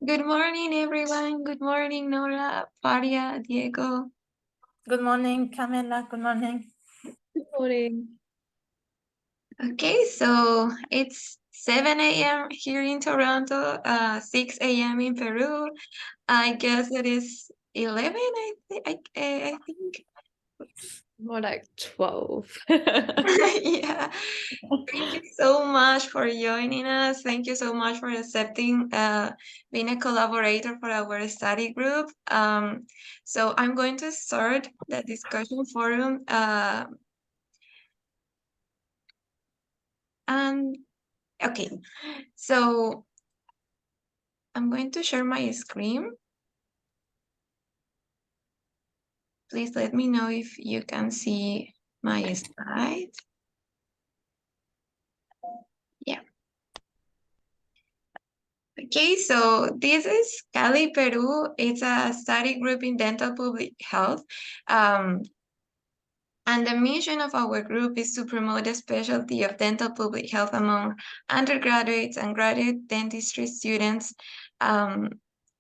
Good morning, everyone. Good morning, Noora, Fariah, Diego. Good morning, Camila. Good morning. Good morning. Okay, so it's 7 a.m. here in Toronto, 6 a.m. in Peru. I guess it is 11, I think. More like 12. Yeah. Thank you so much for joining us. Thank you so much for accepting being a collaborator for our study group. So I'm going to start the discussion forum. And okay, so I'm going to share my screen. Please let me know if you can see my slide. Yeah. Okay, so this is Qhali Peru. It's a study group in dental public health. And the mission of our group is to promote the specialty of dental public health among undergraduates and graduate dentistry students,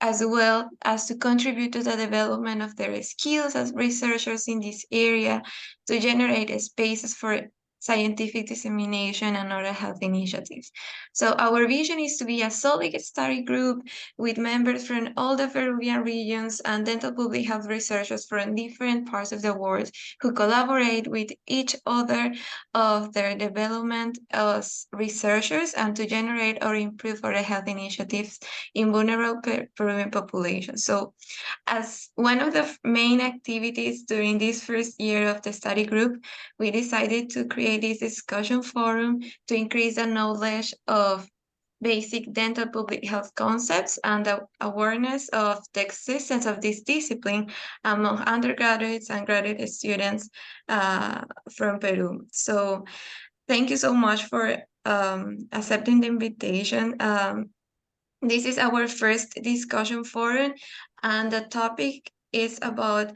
as well as to contribute to the development of their skills as researchers in this area, to generate spaces for scientific dissemination and other health initiatives. So our vision is to be a solid study group with members from all the Peruvian regions and dental public health researchers from different parts of the world who collaborate with each other of their development as researchers and to generate or improve our health initiatives in vulnerable Peruvian populations. So as one of the main activities during this first year of the study group, we decided to create this discussion forum to increase the knowledge of basic dental public health concepts and the awareness of the existence of this discipline among undergraduates and graduate students from Peru. So thank you so much for accepting the invitation. This is our first discussion forum, and the topic is about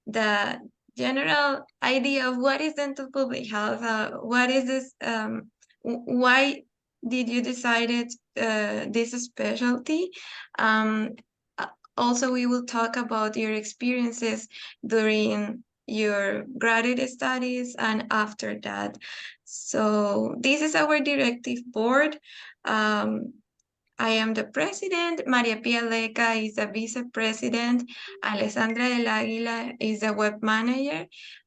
the general idea of what is dental public health. What is this? Why did you decided this specialty? Also, we will talk about your experiences during your graduate studies and after that. So this is our directive board. I am the president, Maria Pia Leca is the vice president, Alessandra del Águila is the web manager,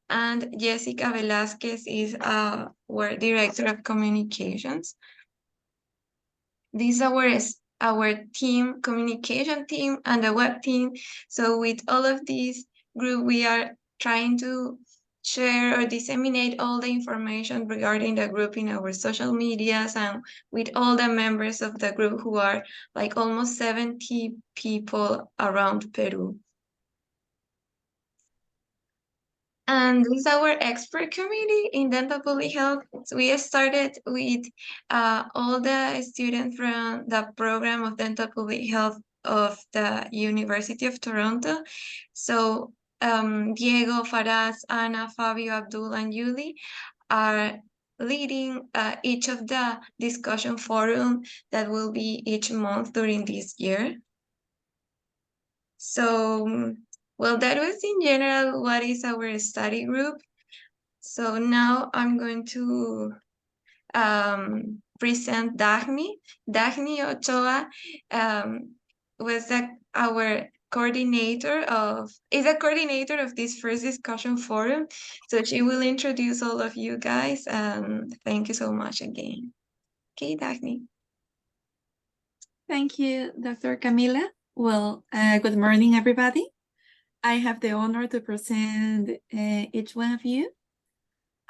and Jessica Velázquez is our director of communications. These are our team, communication team, and the web team. So with all of these group, we are trying to share or disseminate all the information regarding the group in our social medias and with all the members of the group who are like almost 70 people around Peru. And this is our expert committee in dental public health. So we started with all the students from the program of dental public health of the University of Toronto. So Diego, Faraz, Ana, Fabio, Abdul, and Yuli are leading each of the discussion forum that will be each month during this year. So well, that was in general what is our study group. So now I'm going to present Dagny. Dagny Ochoa was our coordinator is a coordinator of this first discussion forum. So she will introduce all of you guys. Thank you so much again. Okay, Dagny. Thank you, Dr. Camila. Well, good morning, everybody. I have the honor to present each one of you.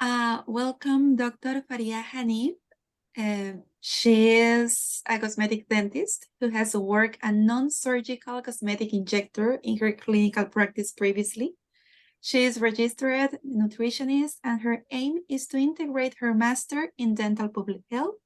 Welcome, Dr. Fariah Hanif. She is a cosmetic dentist who has worked a non-surgical cosmetic injector in her clinical practice previously. She is registered nutritionist, and her aim is to integrate her master in dental public health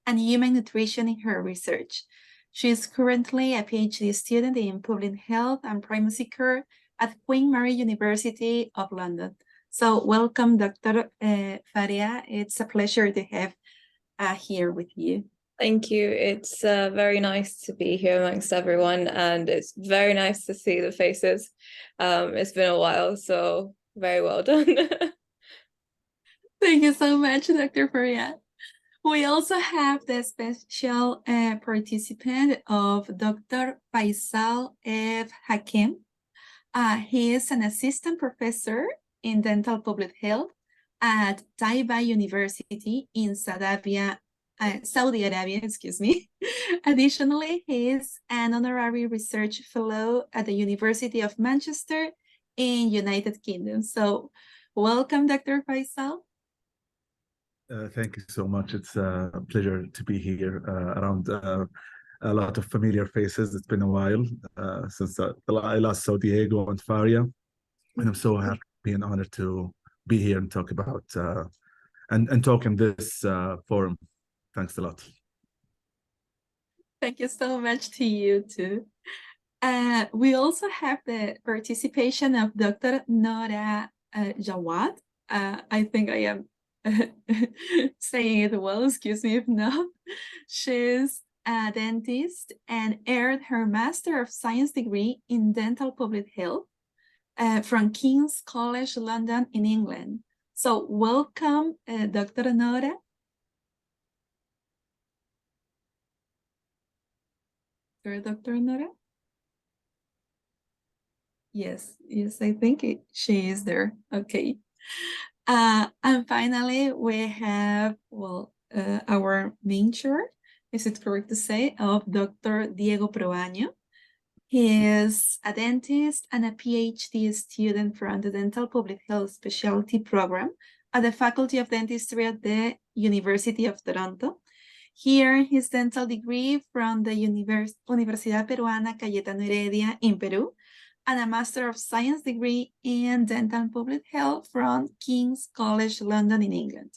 and human nutrition in her research. She is currently a PhD student in public health and primacy care at Queen Mary University of London. So welcome, Dr. Fariah. It's a pleasure to have here with you. Thank you. It's very nice to be here amongst everyone, and it's very nice to see the faces. It's been a while, so very well done. Thank you so much, Dr. Fariah. We also have the special participant of Dr. Faisal F. Hakeem. He is an assistant professor in dental public health at Taiba University in Saudi Arabia, excuse me. Additionally, he is an honorary research fellow at the University of Manchester in United Kingdom. So welcome, Dr. Faisal. Thank you so much. It's a pleasure to be here around a lot of familiar faces. It's been a while since I last saw Diego and Fariah, and I'm so happy and honored to be here and talk about and talk in this forum. Thanks a lot. Thank you so much to you too. We also have the participation of Dr. Noora Jawad. I think I am saying it well, excuse me if not. She's a dentist and earned her Master of Science degree in Dental Public Health from King's College London in England. So welcome, Dr. Noora. Dr. Noora? Yes, I think she is there. Okay. And finally, we have, our main chair, is it correct to say, of Dr. Diego Proaño. He is a dentist and a PhD student from the Dental Public Health Specialty Program at the Faculty of Dentistry at the University of Toronto. He earned his dental degree from the Universidad Peruana Cayetano Heredia in Peru, and a Master of Science degree in Dental and Public Health from King's College London in England.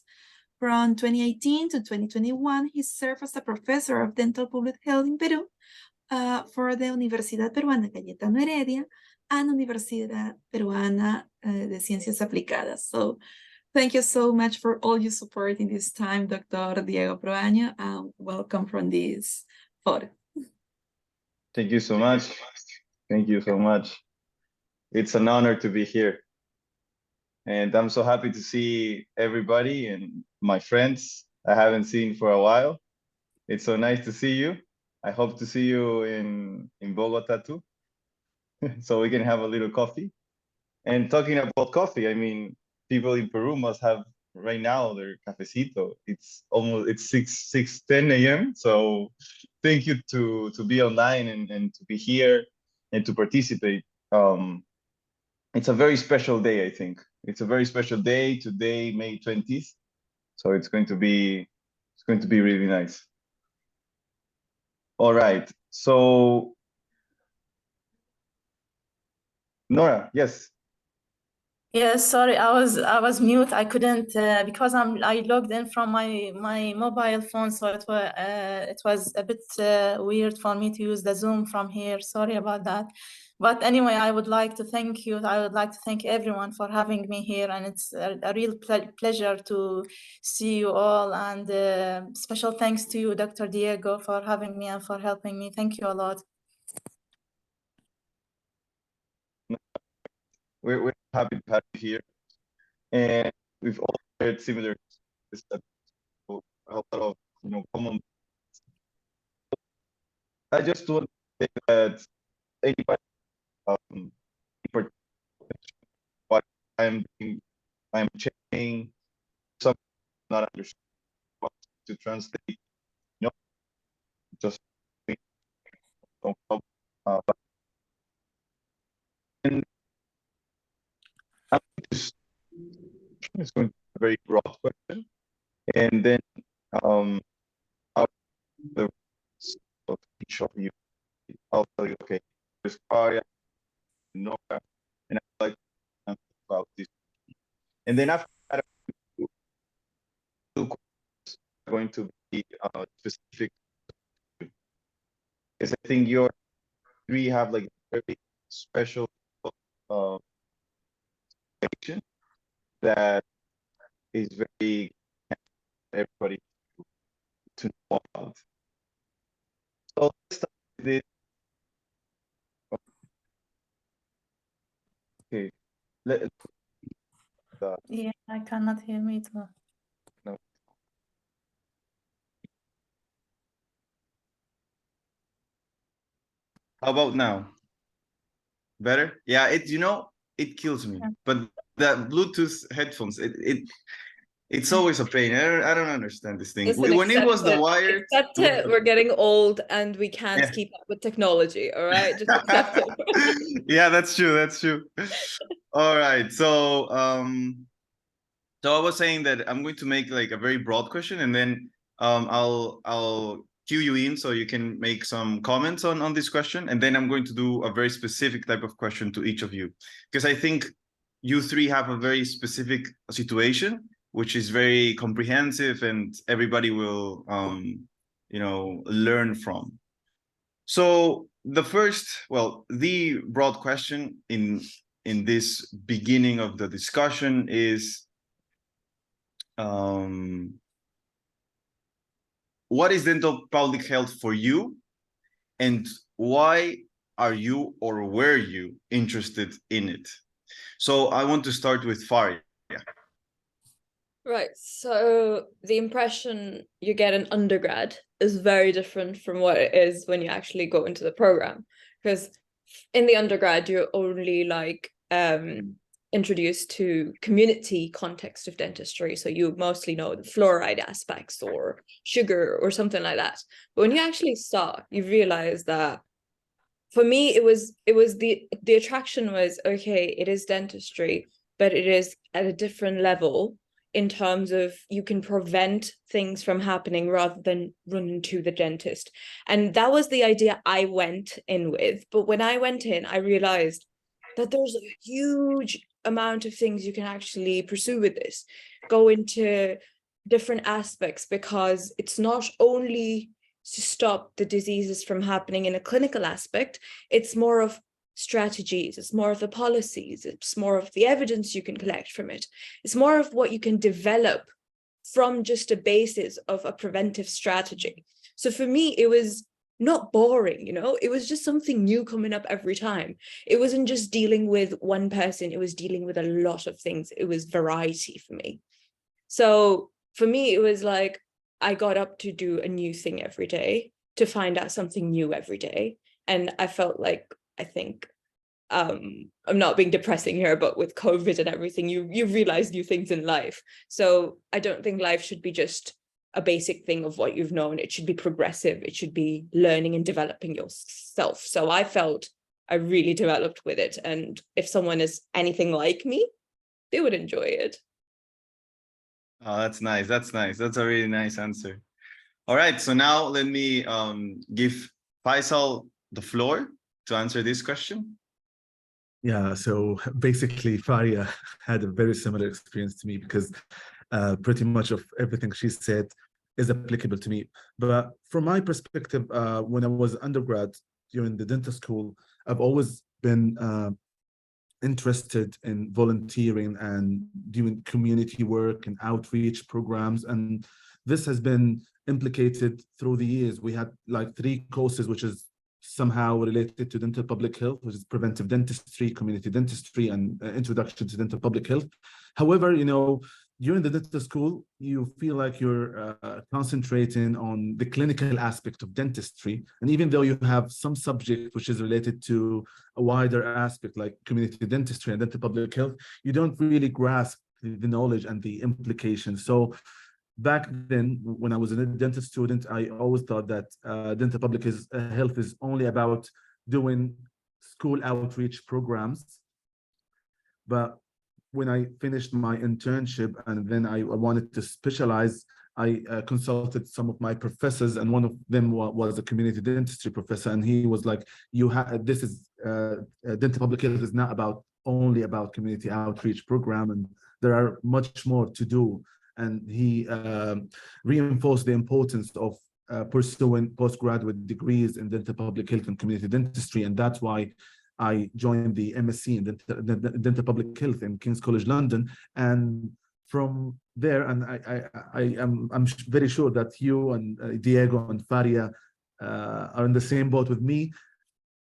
From 2018 to 2021, he served as a professor of Dental Public Health in Peru for the Universidad Peruana Cayetano Heredia and Universidad Peruana de Ciencias Aplicadas. So thank you so much for all your support in this time, Dr. Diego Proaño, and welcome from this forum. Thank you so much. Thank you so much. It's an honor to be here. And I'm so happy to see everybody and my friends I haven't seen for a while. It's so nice to see you. I hope to see you in Bogota too, so we can have a little coffee. And talking about coffee, I mean, people in Peru must have right now their cafecito. It's 6:10 a.m. So thank you to be online and to be here and to participate. It's a very special day, I think. It's a very special day today, May 20th. So it's going to be really nice. All right. So Noora, yes. Yes, sorry, I was mute. I couldn't because I logged in from my mobile phone, so it was a bit weird for me to use the Zoom from here. Sorry about that. But anyway, I would like to thank you. I would like to thank everyone for having me here, and it's a real pleasure to see you all. And special thanks to you, Dr. Diego, for having me and for helping me. Thank you a lot. We're happy to have you here, and we've all heard similar a lot of common. I just want to say that anybody what I'm doing, I'm checking something not understood to translate, just and it's going to be a very broad question, and then out the of each of you, I'll tell you, okay, there's Fariah, Noora, and I'd like to talk about this. And then after that, two questions are going to be specific, because I think your three have like a very special that is very everybody to know about. So let's start with this. Okay. Yeah, I cannot hear me too. No. How about now? Better? Yeah, it kills me. Yeah. But the Bluetooth headphones, it's always a pain. I don't understand this thing. Listen, When it was the accept it. wired, Accept it. We're getting old and we can't Yeah. keep up with technology. All right, just accept it. Yeah, that's true. That's true. All right. So I was saying that I'm going to make like a very broad question, and then I'll cue you in so you can make some comments on this question, and then I'm going to do a very specific type of question to each of you, because I think you three have a very specific situation, which is very comprehensive, and everybody will learn from. So the broad question in this beginning of the discussion is, what is dental public health for you, and why are you or were you interested in it? So I want to start with Fariah. Right, so the impression you get in undergrad is very different from what it is when you actually go into the program, because in the undergrad you're only like introduced to community context of dentistry, so you mostly know the fluoride aspects or sugar or something like that. But when you actually start, you realize that, for me, it was the attraction was, okay, it is dentistry, but it is at a different level in terms of you can prevent things from happening rather than running to the dentist. And that was the idea I went in with. But when I went in, I realized that there's a huge amount of things you can actually pursue with this, go into different aspects, because it's not only to stop the diseases from happening in a clinical aspect, it's more of strategies, it's more of the policies, it's more of the evidence you can collect from it, it's more of what you can develop from just a basis of a preventive strategy. So for me, it was not boring, it was just something new coming up every time. It wasn't just dealing with one person, it was dealing with a lot of things. It was variety for me. So for me, it was like I got up to do a new thing every day, to find out something new every day. And I felt like, I think, I'm not being depressing here, but with COVID and everything, you realize new things in life. So I don't think life should be just a basic thing of what you've known. It should be progressive. It should be learning and developing yourself. So I felt I really developed with it. And if someone is anything like me, they would enjoy it. Oh, that's nice. That's nice. That's a really nice answer. All right. So now let me give Faisal the floor to answer this question. Yeah, so basically Faria had a very similar experience to me, because pretty much of everything she said is applicable to me. But from my perspective, when I was undergrad during the dental school, I've always been interested in volunteering and doing community work and outreach programs. And this has been implicated through the years. We had like 3 courses, which is somehow related to dental public health, which is preventive dentistry, community dentistry, and introduction to dental public health. However, during the dental school, you feel like you're concentrating on the clinical aspect of dentistry. And even though you have some subject which is related to a wider aspect like community dentistry and dental public health, you don't really grasp the knowledge and the implications. So back then, when I was a dental student, I always thought that dental public health is only about doing school outreach programs. But when I finished my internship and then I wanted to specialize, I consulted some of my professors, and one of them was a community dentistry professor, and he was like, this is dental public health is not only about community outreach program, and there are much more to do. And he reinforced the importance of pursuing postgraduate degrees in dental public health and community dentistry. And that's why I joined the MSc in dental public health in King's College London. And from there, and I'm very sure that you and Diego and Faria are in the same boat with me,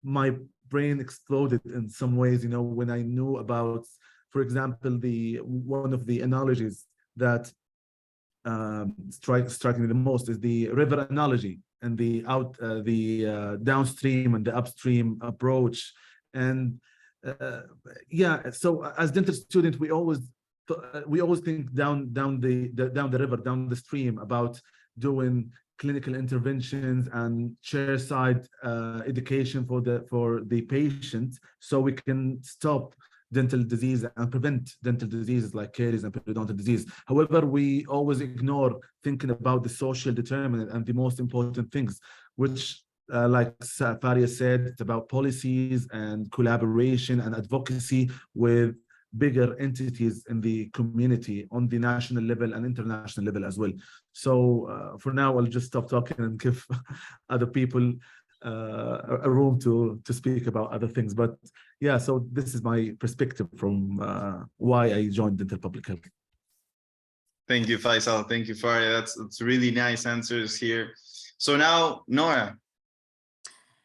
my brain exploded in some ways, when I knew about, for example, one of the analogies that striking me the most is the river analogy, and the downstream and the upstream approach. And yeah, so as dental students, we always think down the river, down the stream, about doing clinical interventions and chair-side education for the patient, so we can stop dental disease and prevent dental diseases like caries and periodontal disease. However, we always ignore thinking about the social determinant and the most important things, which like Fariah said, it's about policies and collaboration and advocacy with bigger entities in the community on the national level and international level as well. So for now, I'll just stop talking and give other people a room to speak about other things. But yeah, so this is my perspective from why I joined dental public health. Thank you, Faisal. Thank you, Fariah. That's really nice answers here. So now, Noora,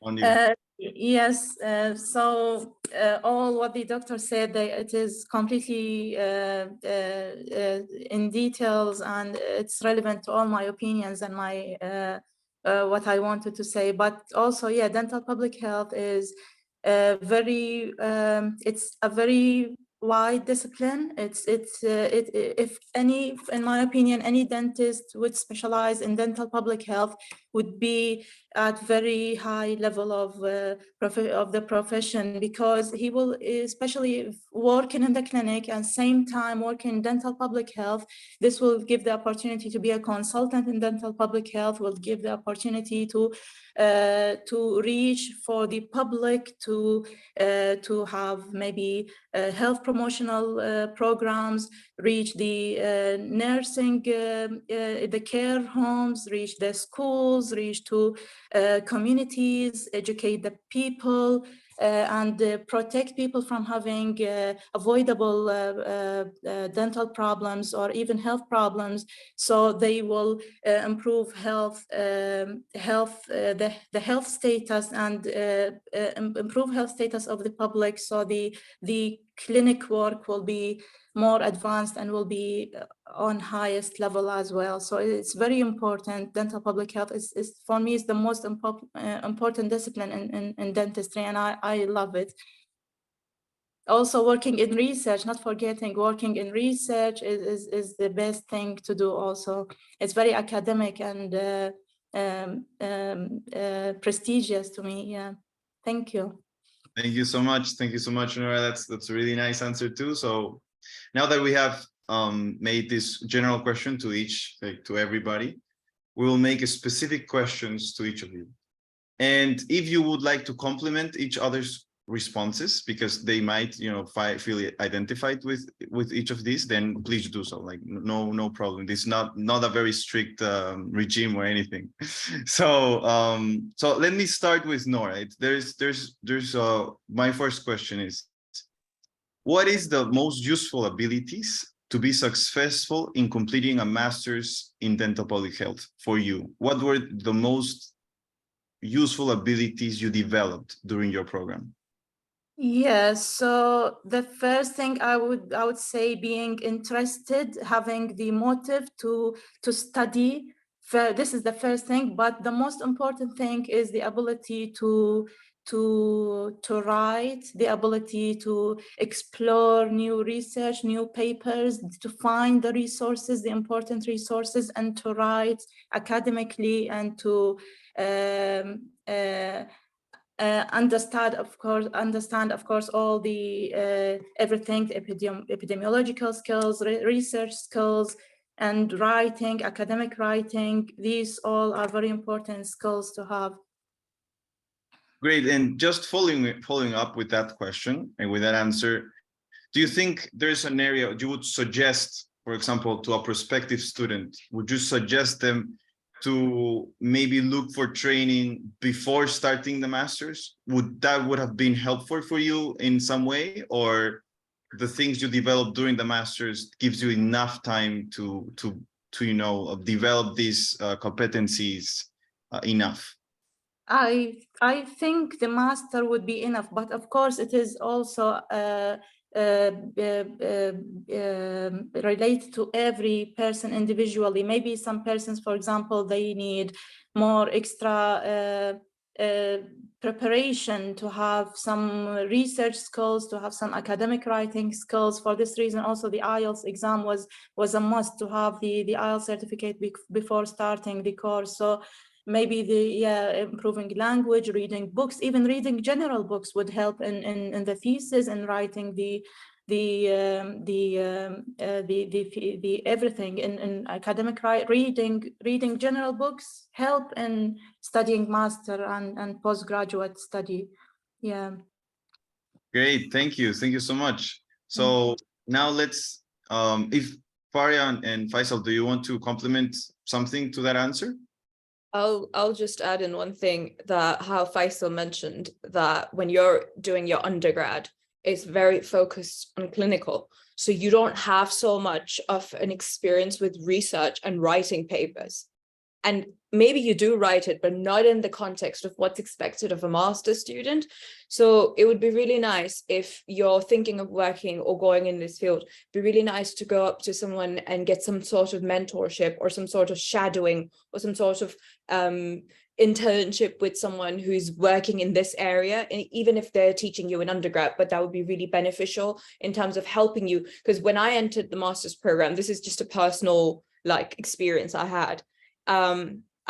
on you. Yes, so all what the doctor said, it is completely in details, and it's relevant to all my opinions and my what I wanted to say. But also, yeah, dental public health is it's a very wide discipline. If any, in my opinion, any dentist would specialize in dental public health would be at very high level of the profession, because he will, especially working in the clinic and same time working in dental public health, this will give the opportunity to be a consultant in dental public health, will give the opportunity to reach for the public, to have maybe health promotional programs, reach the nursing, the care homes, reach the schools, reach to communities, educate the people, and protect people from having avoidable dental problems or even health problems, so they will improve the health status and improve health status of the public, so the clinic work will be more advanced and will be on highest level as well. So it's very important. Dental public health is for me is the most important discipline in dentistry, and I love it. Also, working in research, not forgetting working in research is the best thing to do. Also, it's very academic and prestigious to me. Yeah, thank you. Thank you so much. Thank you so much, Noora. That's a really nice answer too. So now that we have made this general question to to everybody, we will make specific questions to each of you. And if you would like to complement each other's responses, because they might, feel identified with each of these, then please do so. Like no problem. This is not a very strict regime or anything. So so let me start with Noora. My first question is, what is the most useful abilities to be successful in completing a master's in dental public health for you? What were the most useful abilities you developed during your program? Yes, so the first thing I would say, being interested, having the motive to study. This is the first thing, but the most important thing is the ability to write, the ability to explore new research, new papers, to find the resources, the important resources, and to write academically, and to understand of course all the everything, the epidemiological skills, research skills, and writing, academic writing. These all are very important skills to have. Great. And just following up with that question and with that answer, do you think there's an area you would suggest, for example, to a prospective student? Would you suggest them to maybe look for training before starting the master's? Would have been helpful for you in some way, or the things you develop during the master's gives you enough time to develop these competencies enough? I think the master would be enough, but of course it is also related to every person individually. Maybe some persons, for example, they need more extra preparation to have some research skills, to have some academic writing skills. For this reason, also the IELTS exam was a must to have the IELTS certificate before starting the course. So maybe improving language, reading books, even reading general books would help in the thesis and writing the everything in academic reading general books help in studying master and postgraduate study. Yeah. Great, thank you so much. So now let's if Fariah and Faisal, do you want to complement something to that answer? I'll just add in one thing, that how Faisal mentioned that when you're doing your undergrad, it's very focused on clinical. So you don't have so much of an experience with research and writing papers. And maybe you do write it, but not in the context of what's expected of a master's student. So it would be really nice, if you're thinking of working or going in this field, it'd be really nice to go up to someone and get some sort of mentorship or some sort of shadowing or some sort of internship with someone who's working in this area, and even if they're teaching you in undergrad, but that would be really beneficial in terms of helping you. Because when I entered the master's program, this is just a personal experience I had.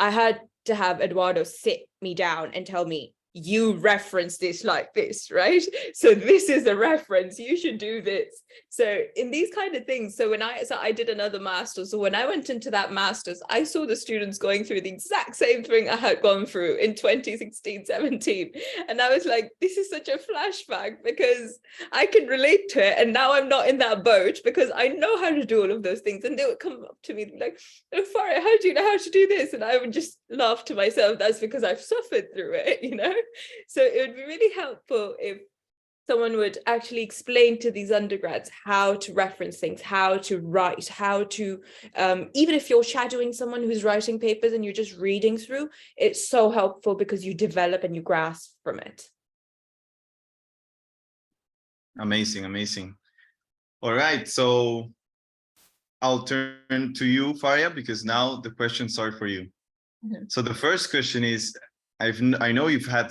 I had to have Eduardo sit me down and tell me, you reference this like this, right? So this is a reference, you should do this. So in these kind of things, so I did another master's. So when I went into that master's, I saw the students going through the exact same thing I had gone through in 2016, 17. And I was like, this is such a flashback, because I can relate to it. And now I'm not in that boat, because I know how to do all of those things. And they would come up to me like, oh, Fariah, how do you know how to do this? And I would just laugh to myself, that's because I've suffered through it, you know? So it would be really helpful if someone would actually explain to these undergrads how to reference things, how to write, how to, even if you're shadowing someone who's writing papers and you're just reading through, it's so helpful because you develop and you grasp from it. Amazing, amazing. All right, so I'll turn to you, Fariah, because now the questions are for you. So the first question is, I know you've had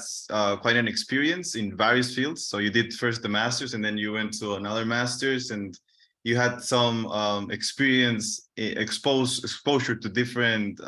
quite an experience in various fields. So you did first the master's, and then you went to another master's, and you had some experience, exposure to different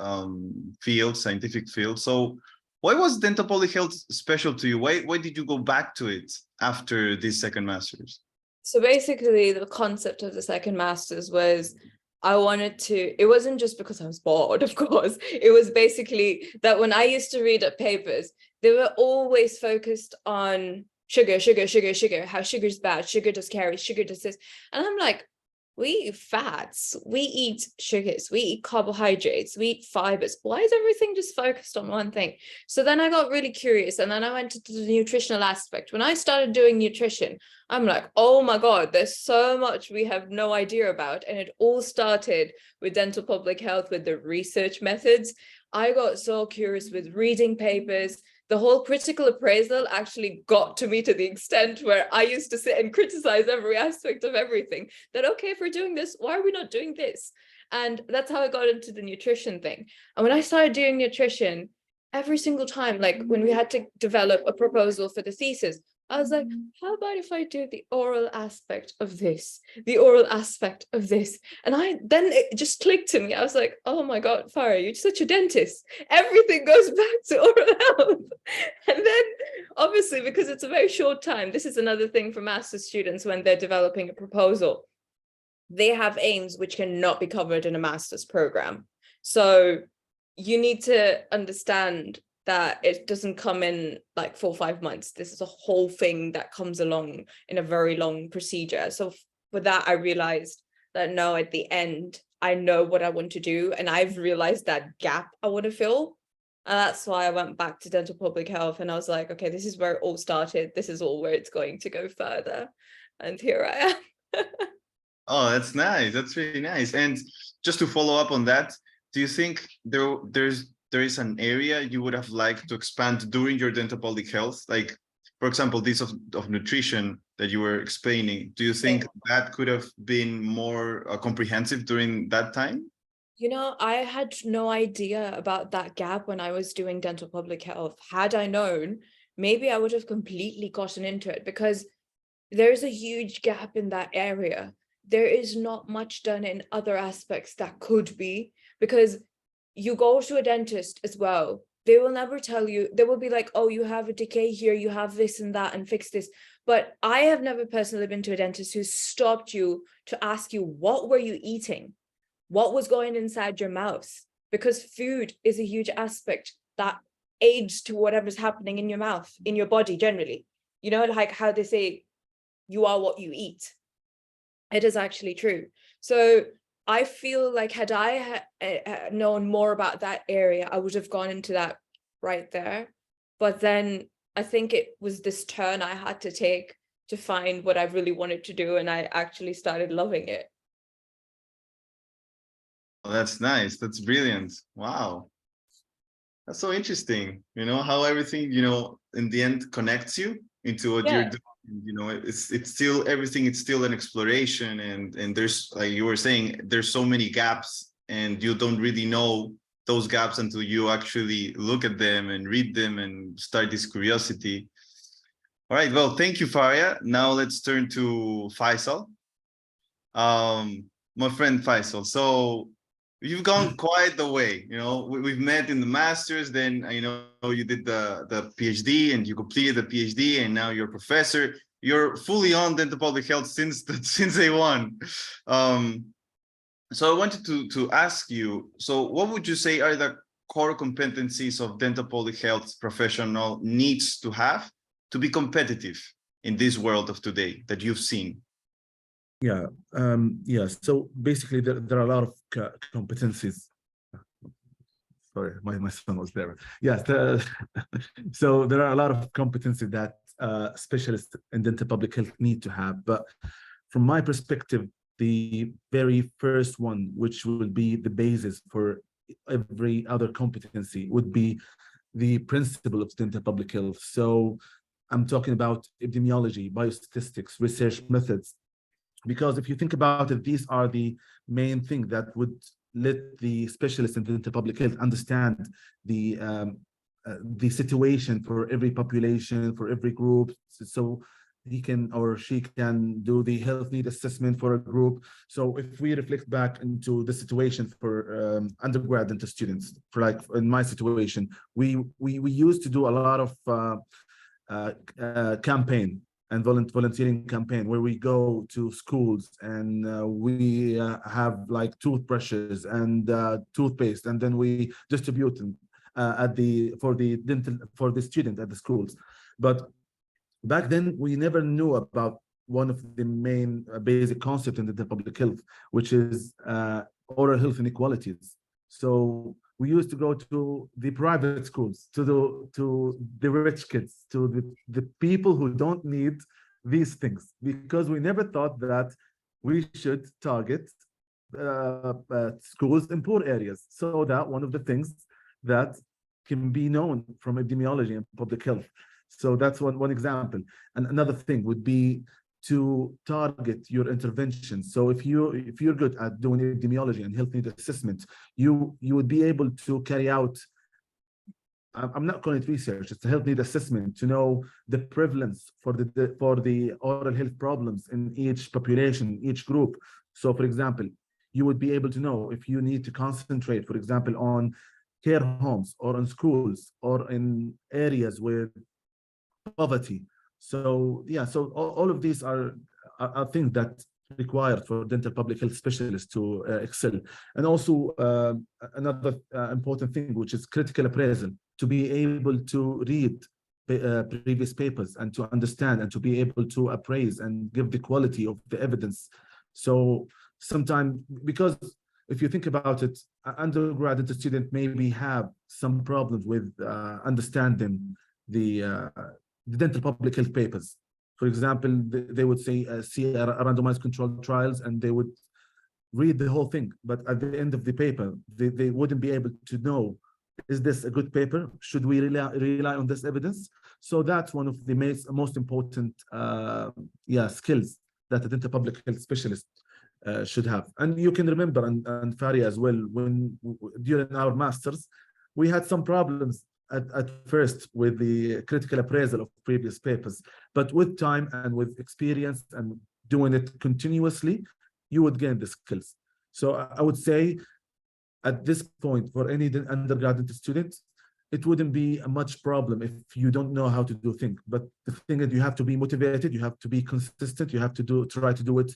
fields, scientific fields. So why was dental public health special to you? Why did you go back to it after this second master's? So basically the concept of the second master's was, I wanted to, it wasn't just because I was bored, of course. It was basically that when I used to read up papers, they were always focused on sugar, sugar, sugar, sugar, how sugar's bad, sugar does carry, sugar does this. And I'm like, we eat fats, we eat sugars, we eat carbohydrates, we eat fibers. Why is everything just focused on one thing? So then I got really curious, and then I went into the nutritional aspect. When I started doing nutrition, I'm like, oh my God, there's so much we have no idea about. And it all started with dental public health, with the research methods. I got so curious with reading papers. The whole critical appraisal actually got to me to the extent where I used to sit and criticize every aspect of everything. That, okay, if we're doing this, why are we not doing this? And that's how I got into the nutrition thing. And when I started doing nutrition, every single time, like when we had to develop a proposal for the thesis, I was like, how about if I do the oral aspect of this, the oral aspect of this? And then it just clicked to me. I was like, oh my God, Fariah, you're such a dentist. Everything goes back to oral health. And then obviously, because it's a very short time, this is another thing for master's students when they're developing a proposal. They have aims which cannot be covered in a master's program. So you need to understand that it doesn't come in like 4 or 5 months. This is a whole thing that comes along in a very long procedure. So for that, I realized that no, at the end, I know what I want to do. And I've realized that gap I want to fill. And that's why I went back to dental public health. And I was like, okay, this is where it all started. This is all where it's going to go further. And here I am. Oh, that's nice. That's really nice. And just to follow up on that, do you think there's there is an area you would have liked to expand during your dental public health? Like, for example, this of nutrition that you were explaining, do you think that could have been more comprehensive during that time? You know, I had no idea about that gap when I was doing dental public health. Had I known, maybe I would have completely gotten into it, because there's a huge gap in that area. There is not much done in other aspects that could be, because you go to a dentist as well. They will never tell you, they will be like, oh, you have a decay here, you have this and that, and fix this. But I have never personally been to a dentist who stopped you to ask you, what were you eating? What was going inside your mouth? Because food is a huge aspect that aids to whatever's happening in your mouth, in your body generally. You know, like how they say, you are what you eat. It is actually true. So I feel like had I known more about that area, I would have gone into that right there. But then I think it was this turn I had to take to find what I really wanted to do, and I actually started loving it. Oh, that's nice. That's brilliant. Wow. That's so interesting. You know, how everything, you know, in the end connects you into what you're doing. You know, it's still everything, it's still an exploration, and there's, like you were saying, there's so many gaps, and you don't really know those gaps until you actually look at them and read them and start this curiosity. All right, well, thank you, Fariah. Now let's turn to Faisal. My friend Faisal. So you've gone quite the way, you know, we've met in the master's, then, you know, you did the PhD and you completed the PhD, and now you're a professor. You're fully on dental public health since day one. So I wanted to ask you, so what would you say are the core competencies of dental public health professional needs to have to be competitive in this world of today that you've seen? Yeah, so basically there are a lot of competencies. Sorry, my son was there. Yes, so there are a lot of competencies that specialists in dental public health need to have. But from my perspective, the very first one, which would be the basis for every other competency, would be the principle of dental public health. So I'm talking about epidemiology, biostatistics, research methods. Because if you think about it, these are the main thing that would let the specialists in dental public health understand the situation for every population, for every group, so he can or she can do the health need assessment for a group. So if we reflect back into the situation for undergrad dental students, for like in my situation, we used to do a lot of campaign and volunteering campaign where we go to schools and we have like toothbrushes and toothpaste, and then we distribute them for the student at the schools. But back then we never knew about one of the main basic concepts in the public health, which is oral health inequalities. So we used to go to the private schools, to the rich kids, to the people who don't need these things, because we never thought that we should target schools in poor areas. So that one of the things that can be known from epidemiology and public health. So that's one example. And another thing would be to target your intervention. So if you're good at doing epidemiology and health need assessment, you would be able to carry out, I'm not calling it research, it's a health need assessment, to know the prevalence for the oral health problems in each population, each group. So for example, you would be able to know if you need to concentrate, for example, on care homes or on schools or in areas with poverty. So yeah, so all of these are things that required for dental public health specialists to excel. And also another important thing, which is critical appraisal, to be able to read previous papers and to understand and to be able to appraise and give the quality of the evidence. So sometimes, because if you think about it, undergrad dental student maybe have some problems with understanding the dental public health papers. For example, they would say see a randomized controlled trials, and they would read the whole thing, but at the end of the paper, they wouldn't be able to know is this a good paper? Should we rely on this evidence? So that's one of the most important skills that a dental public health specialist should have. And you can remember, and Fariah as well, when during our masters, we had some problems at first with the critical appraisal of previous papers, but with time and with experience and doing it continuously, you would gain the skills. So I would say at this point, for any undergraduate student, it wouldn't be a much problem if you don't know how to do things. But the thing is, you have to be motivated, you have to be consistent, you have to try to do it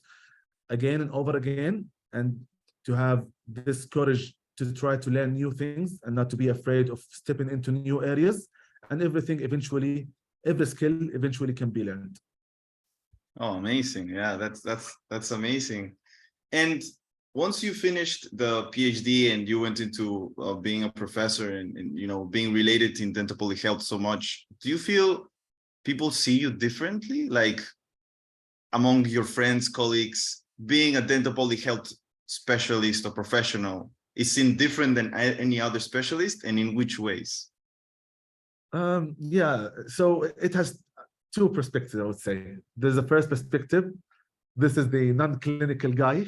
again and over again, and to have this courage to try to learn new things and not to be afraid of stepping into new areas. And everything eventually, every skill eventually can be learned. Oh, amazing. Yeah, that's amazing. And once you finished the PhD and you went into being a professor and you know, being related in dental public health so much, do you feel people see you differently? Like among your friends, colleagues, being a dental public health specialist or professional is seen different than any other specialist, and in which ways? Yeah, so it has two perspectives, I would say. There's a first perspective. This is the non-clinical guy.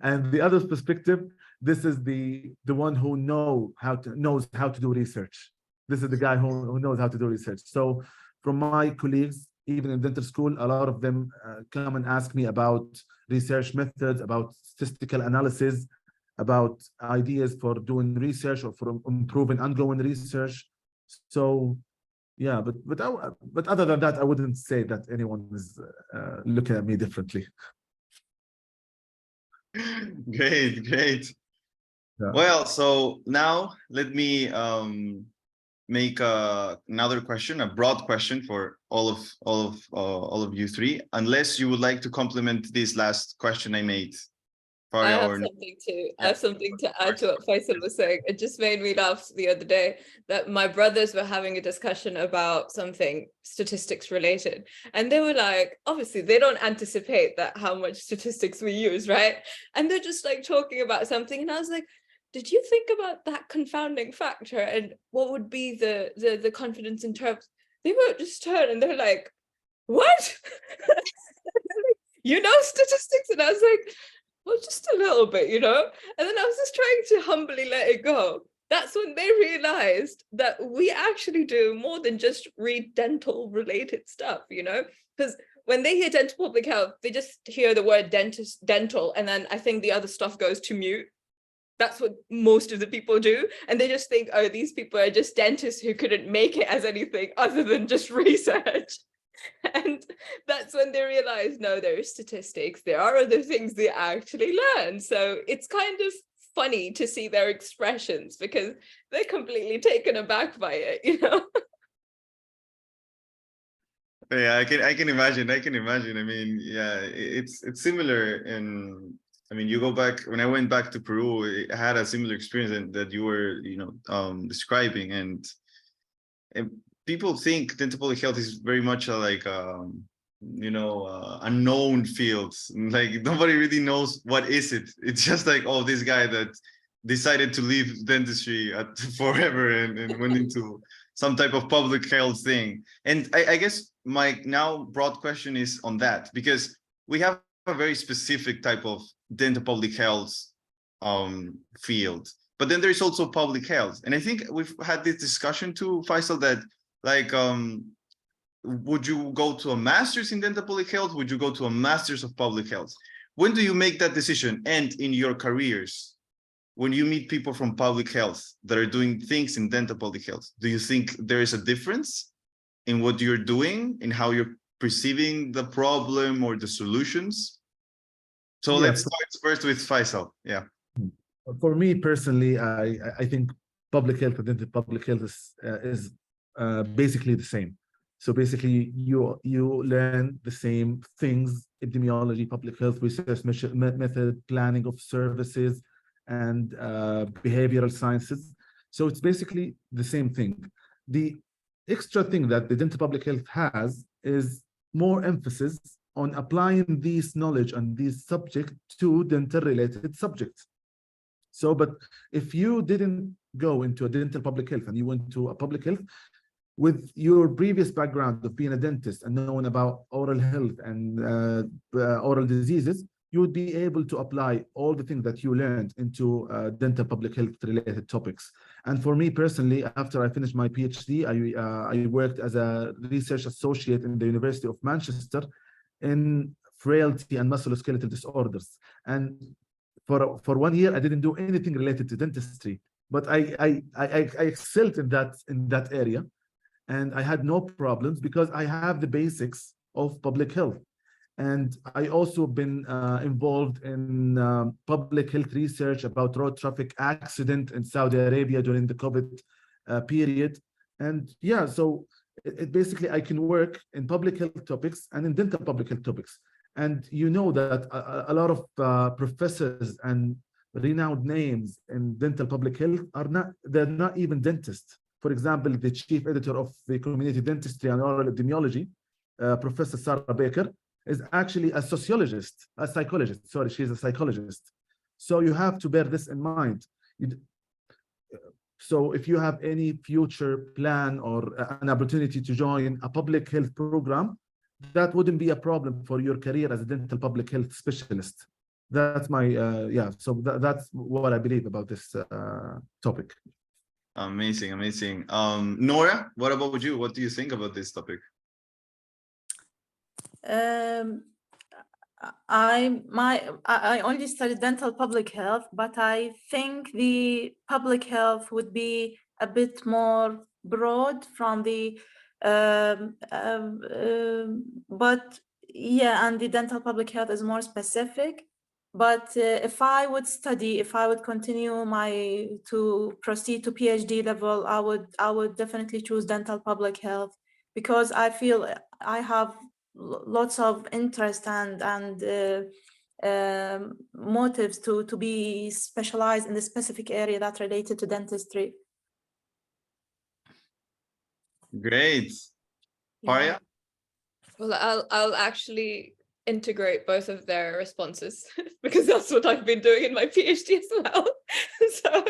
And the other perspective, this is the one who knows how to do research. This is the guy who knows how to do research. So from my colleagues, even in dental school, a lot of them come and ask me about research methods, about statistical analysis, about ideas for doing research or for improving ongoing research. So yeah, but other than that, I wouldn't say that anyone is looking at me differently. Great. Yeah. Well, so now let me make another question, a broad question for all of you three, unless you would like to complement this last question I made. I have something to add to what Faisal was saying. It just made me laugh the other day that my brothers were having a discussion about something statistics related. And they were like, obviously they don't anticipate that how much statistics we use, right? And they're just like talking about something. And I was like, did you think about that confounding factor and what would be the confidence in terms? They would just turn and they're like, what? You know statistics? And I was like, well, just a little bit, you know? And then I was just trying to humbly let it go. That's when they realized that we actually do more than just read dental related stuff, you know? Because when they hear dental public health, they just hear the word dental, and then I think the other stuff goes to mute. That's what most of the people do. And they just think, oh, these people are just dentists who couldn't make it as anything other than just research. And that's when they realize, no, there are statistics, there are other things they actually learn. So it's kind of funny to see their expressions because they're completely taken aback by it, you know? Yeah, I can imagine. I mean, yeah, it's similar. And I mean, you go back, when I went back to Peru, I had a similar experience that you were, you know, describing. And people think dental public health is very much like, you know, unknown fields. Like nobody really knows what is it. It's just like, oh, this guy that decided to leave dentistry forever and went into some type of public health thing. And I guess my now broad question is on that, because we have a very specific type of dental public health field, but then there's also public health. And I think we've had this discussion too, Faisal, that like, would you go to a master's in dental public health? Would you go to a master's of public health? When do you make that decision? And in your careers, when you meet people from public health that are doing things in dental public health, do you think there is a difference in what you're doing, in how you're perceiving the problem or the solutions? So Yeah, let's start first with Faisal. Yeah. For me personally, I think public health and dental public health is basically the same. So basically, you learn the same things: epidemiology, public health research method, planning of services, and behavioral sciences. So it's basically the same thing. The extra thing that the dental public health has is more emphasis on applying this knowledge and these subjects to dental related subjects. So, but if you didn't go into a dental public health and you went to a public health, with your previous background of being a dentist and knowing about oral health and oral diseases, you would be able to apply all the things that you learned into dental public health related topics. And for me personally, after I finished my PhD, I worked as a research associate in the University of Manchester in frailty and musculoskeletal disorders. And for 1 year, I didn't do anything related to dentistry, but I excelled in that area. And I had no problems because I have the basics of public health. And I also been involved in public health research about road traffic accident in Saudi Arabia during the COVID period. And yeah, so it basically, I can work in public health topics and in dental public health topics. And you know that a lot of professors and renowned names in dental public health they're not even dentists. For example, the chief editor of the Community Dentistry and Oral Epidemiology, Professor Sarah Baker, is actually a psychologist. Sorry, she's a psychologist. So you have to bear this in mind. So if you have any future plan or an opportunity to join a public health program, that wouldn't be a problem for your career as a dental public health specialist. That's my, so that's what I believe about this topic. Amazing, amazing. Noora, what about you? What do you think about this topic? I only studied dental public health, but I think the public health would be a bit more broad from the but yeah, and the dental public health is more specific. But if I would continue to proceed to PhD level, I would definitely choose dental public health, because I feel I have lots of interest and motives to be specialized in the specific area that related to dentistry. Great. Fariah? Well, I'll actually integrate both of their responses because that's what I've been doing in my PhD as well. So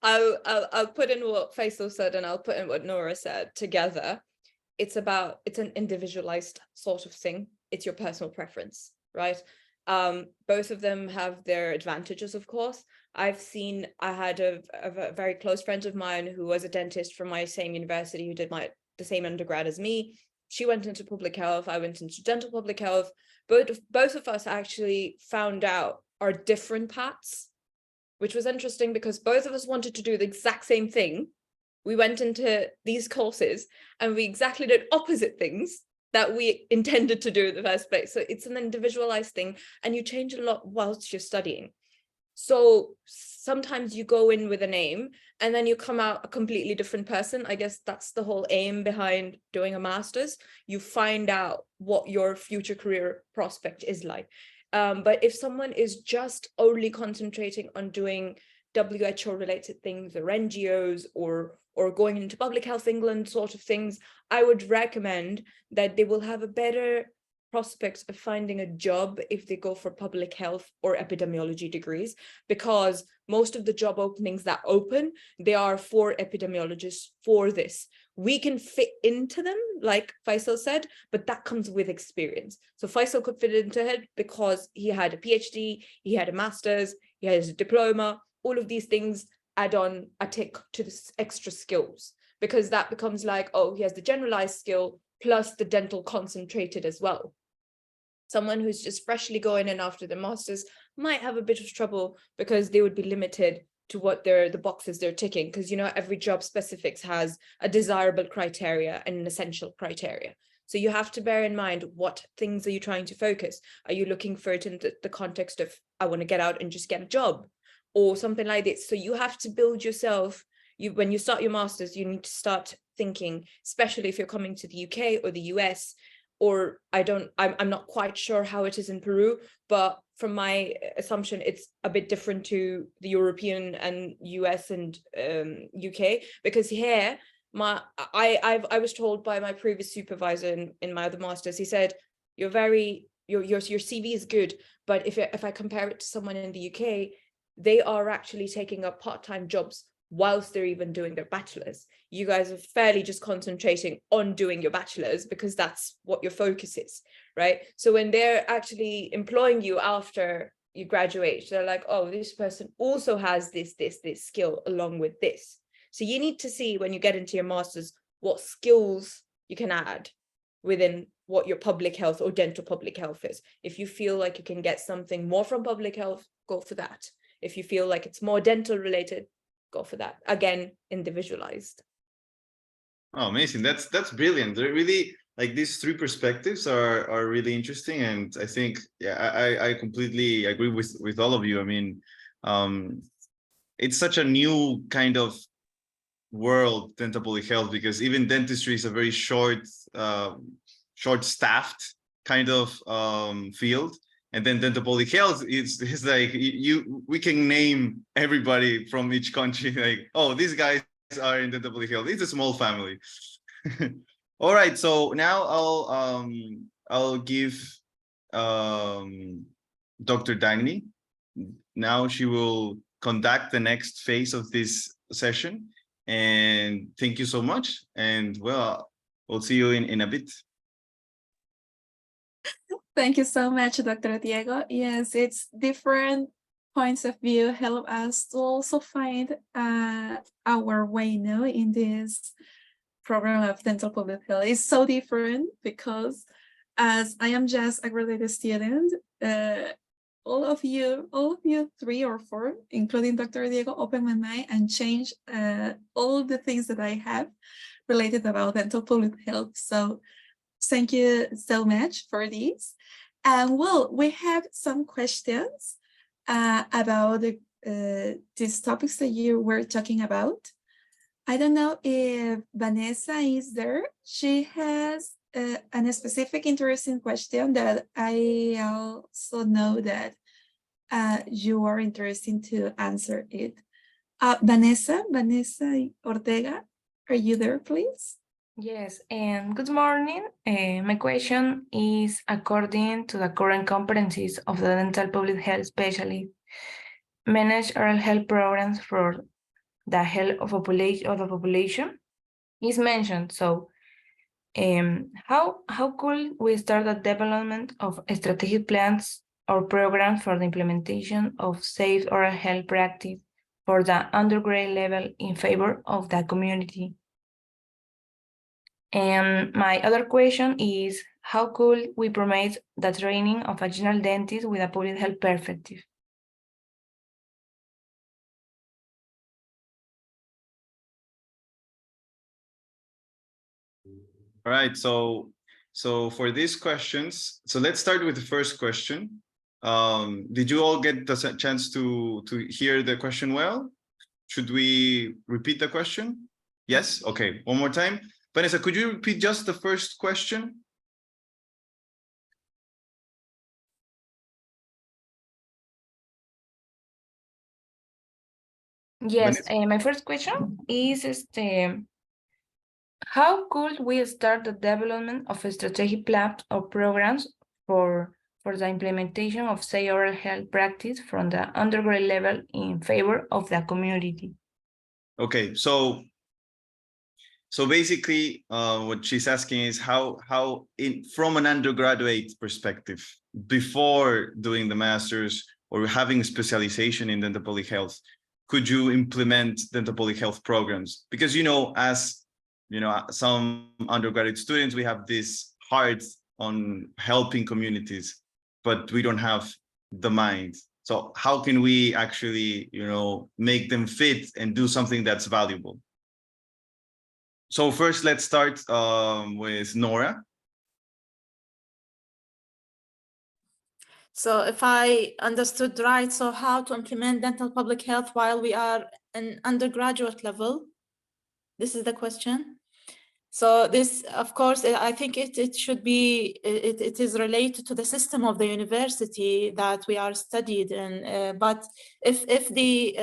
I'll put in what Faisal said and I'll put in what Noora said together. It's an individualized sort of thing. It's your personal preference, right? Both of them have their advantages, of course. I had a very close friend of mine who was a dentist from my same university who did the same undergrad as me. She went into public health, I went into dental public health. Both of us actually found out our different paths, which was interesting because both of us wanted to do the exact same thing. We went into these courses and we exactly did opposite things that we intended to do in the first place. So it's an individualized thing and you change a lot whilst you're studying. So sometimes you go in with an aim and then you come out a completely different person. I guess that's the whole aim behind doing a master's. You find out what your future career prospect is like. But if someone is just only concentrating on doing WHO related things or NGOs or going into Public Health England sort of things, I would recommend that they will have a better prospects of finding a job if they go for public health or epidemiology degrees, because most of the job openings that open, they are for epidemiologists for this. We can fit into them, like Faisal said, but that comes with experience. So Faisal could fit into it because he had a PhD, he had a master's, he has a diploma. All of these things add on a tick to the extra skills, because that becomes like, oh, he has the generalized skill plus the dental concentrated as well. Someone who's just freshly going in after the master's might have a bit of trouble because they would be limited to what the boxes they're ticking, because every job specifics has a desirable criteria and an essential criteria. So you have to bear in mind, what things are you trying to focus? Are you looking for it in the context of, I want to get out and just get a job or something like this? So you have to build yourself. When you start your master's, you need to start thinking, especially if you're coming to the UK or the US, or I'm not quite sure how it is in Peru, but from my assumption, it's a bit different to the European and US and UK, because here, I was told by my previous supervisor in my other masters, he said, your CV is good, but if I compare it to someone in the UK, they are actually taking up part-time jobs whilst they're even doing their bachelor's. You guys are fairly just concentrating on doing your bachelor's because that's what your focus is, right? So when they're actually employing you after you graduate, they're like, oh, this person also has this skill along with this. So you need to see when you get into your master's what skills you can add within what your public health or dental public health is. If you feel like you can get something more from public health, go for that. If you feel like it's more dental related, go for that. Again, individualized. Oh, amazing. That's brilliant. They're really, like, these three perspectives are really interesting. And I think, yeah, I completely agree with all of you. I mean, it's such a new kind of world, dental public health, because even dentistry is a very short-staffed kind of field. And then dental public health is like we can name everybody from each country, like, oh, these guys are in dental public health. It's a small family. All right, so now I'll give Dr. Dagny. Now she will conduct the next phase of this session. And thank you so much. And well, we'll see you in a bit. Thank you so much, Dr. Diego. Yes, it's different points of view help us to also find our way in this program of dental public health. It's so different because as I am just a graduate student, all of you 3 or 4, including Dr. Diego, opened my mind and changed all the things that I have related about dental public health. So thank you so much for this. And well, we have some questions about these topics that you were talking about. I don't know if Vanessa is there. She has a specific interesting question that I also know that you are interested to answer it. Vanessa Ortega, are you there, please? Yes, and good morning. My question is, according to the current competencies of the dental public health specialist, manage oral health programs for the health of the population is mentioned. So, how could we start the development of strategic plans or programs for the implementation of safe oral health practice for the undergrad level in favor of the community? And my other question is, how could we promote the training of a general dentist with a public health perspective? All right, so for these questions, so let's start with the first question. Did you all get the chance to hear the question well? Should we repeat the question? Yes? Okay, one more time. Vanessa, could you repeat just the first question? Yes, my first question is how could we start the development of a strategic plans or programs for the implementation of safe oral health practice from the undergrad level in favor of the community? Okay, so basically, what she's asking is how from an undergraduate perspective, before doing the master's or having a specialization in dental public health, could you implement dental public health programs? Because, as some undergraduate students, we have this heart on helping communities, but we don't have the mind. So how can we actually, make them fit and do something that's valuable? So first, let's start with Noora. So if I understood right, so how to implement dental public health while we are in undergraduate level? This is the question. So this, of course, I think it should be, it is related to the system of the university that we are studied in. But if the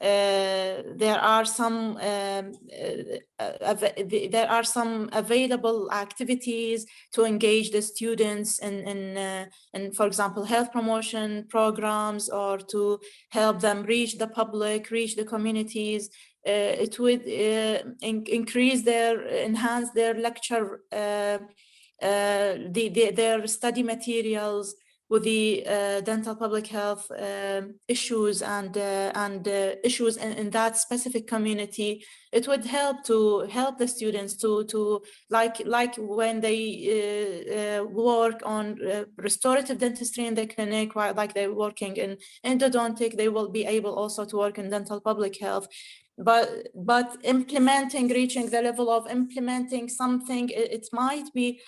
there are some available activities to engage the students in, for example, health promotion programs, or to help them reach the public, reach the communities. It would enhance their lecture, their study materials with the dental public health issues and issues in that specific community. It would help the students to like when they work on restorative dentistry in the clinic, while like they're working in endodontic, they will be able also to work in dental public health. But reaching the level of implementing something, it might be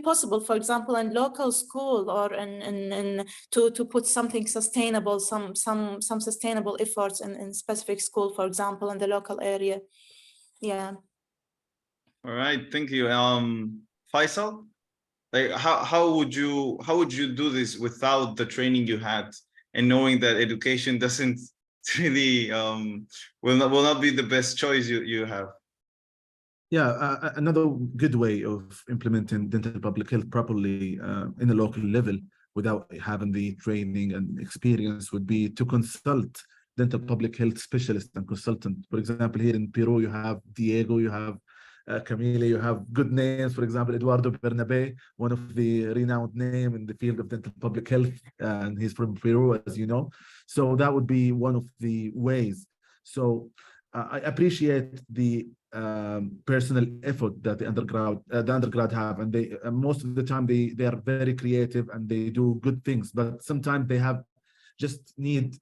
possible, for example, in local school, or to put something sustainable, some sustainable efforts in specific school, for example, in the local area. Yeah. All right, thank you. Faisal, like how would you do this without the training you had, and knowing that education doesn't really will not be the best choice you have? Yeah, another good way of implementing dental public health properly in a local level without having the training and experience would be to consult dental public health specialist and consultant. For example, here in Peru, you have Diego, you have Camille, you have good names. For example, Eduardo Bernabe, one of the renowned name in the field of dental public health, and he's from Peru, as you know. So that would be one of the ways. So I appreciate the personal effort that the undergrad have, and they most of the time they are very creative and they do good things, but sometimes they have just need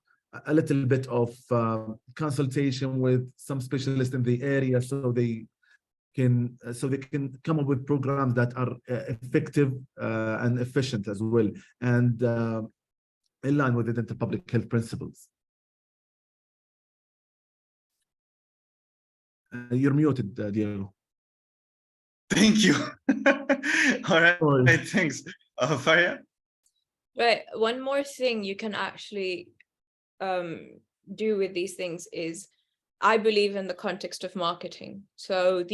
a little bit of consultation with some specialists in the area, so they can come up with programs that are effective and efficient as well, and in line with the dental public health principles. You're muted, Diego. Thank you. All right, thanks. Fariah? Right, one more thing you can actually do with these things is, I believe in the context of marketing. So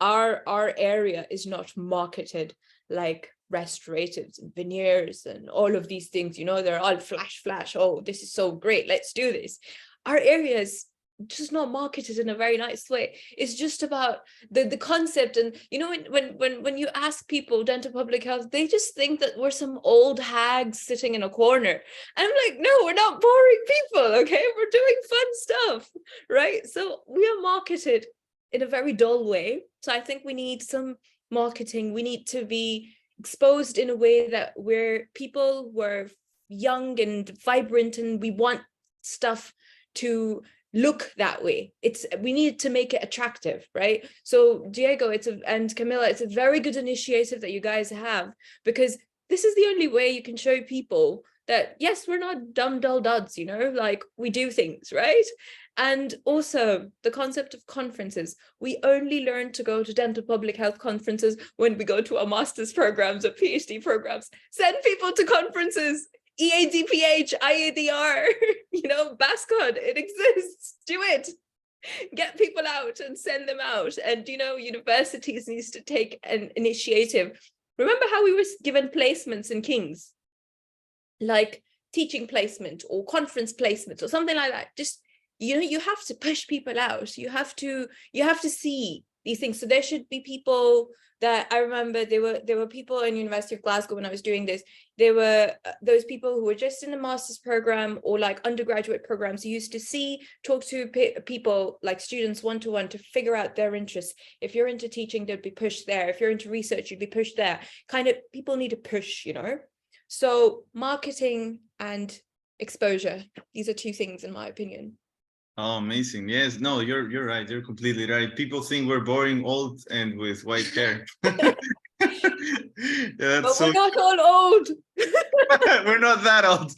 our area is not marketed like restoratives and veneers and all of these things, you know, they're all flash, oh, this is so great, let's do this. Our area is just not marketed in a very nice way. It's just about the concept. And you know, when you ask people dental public health, they just think that we're some old hags sitting in a corner. And I'm like, no, we're not boring people, okay? We're doing fun stuff, right? So we are marketed in a very dull way. So I think we need some marketing. We need to be exposed in a way that we're young and vibrant, and we want stuff to look that way. We need to make it attractive, right? So Diego, and Camilla, it's a very good initiative that you guys have, because this is the only way you can show people that yes, we're not dumb dull duds, you know, like we do things, right? And also the concept of conferences. We only learn to go to dental public health conferences when we go to our master's programs or PhD programs. Send people to conferences. EADPH, IADR, you know, BASCOD, it exists. Do it. Get people out and send them out. And, you know, universities needs to take an initiative. Remember how we were given placements in King's? Like teaching placement or conference placement or something like that. Just, you know, you have to push people out. You have to see these things. So there should be people that I remember there were people in University of Glasgow when I was doing this. There were those people who were just in the master's program or like undergraduate programs who used to talk to people like students one-to-one to figure out their interests. If you're into teaching, they'd be pushed there. If you're into research, you'd be pushed there. Kind of people need a push, you know? So marketing and exposure, these are two things in my opinion. Oh, amazing. Yes, no, you're right. You're completely right. People think we're boring, old, and with white hair. Yeah, but we're not all old. We're not that old.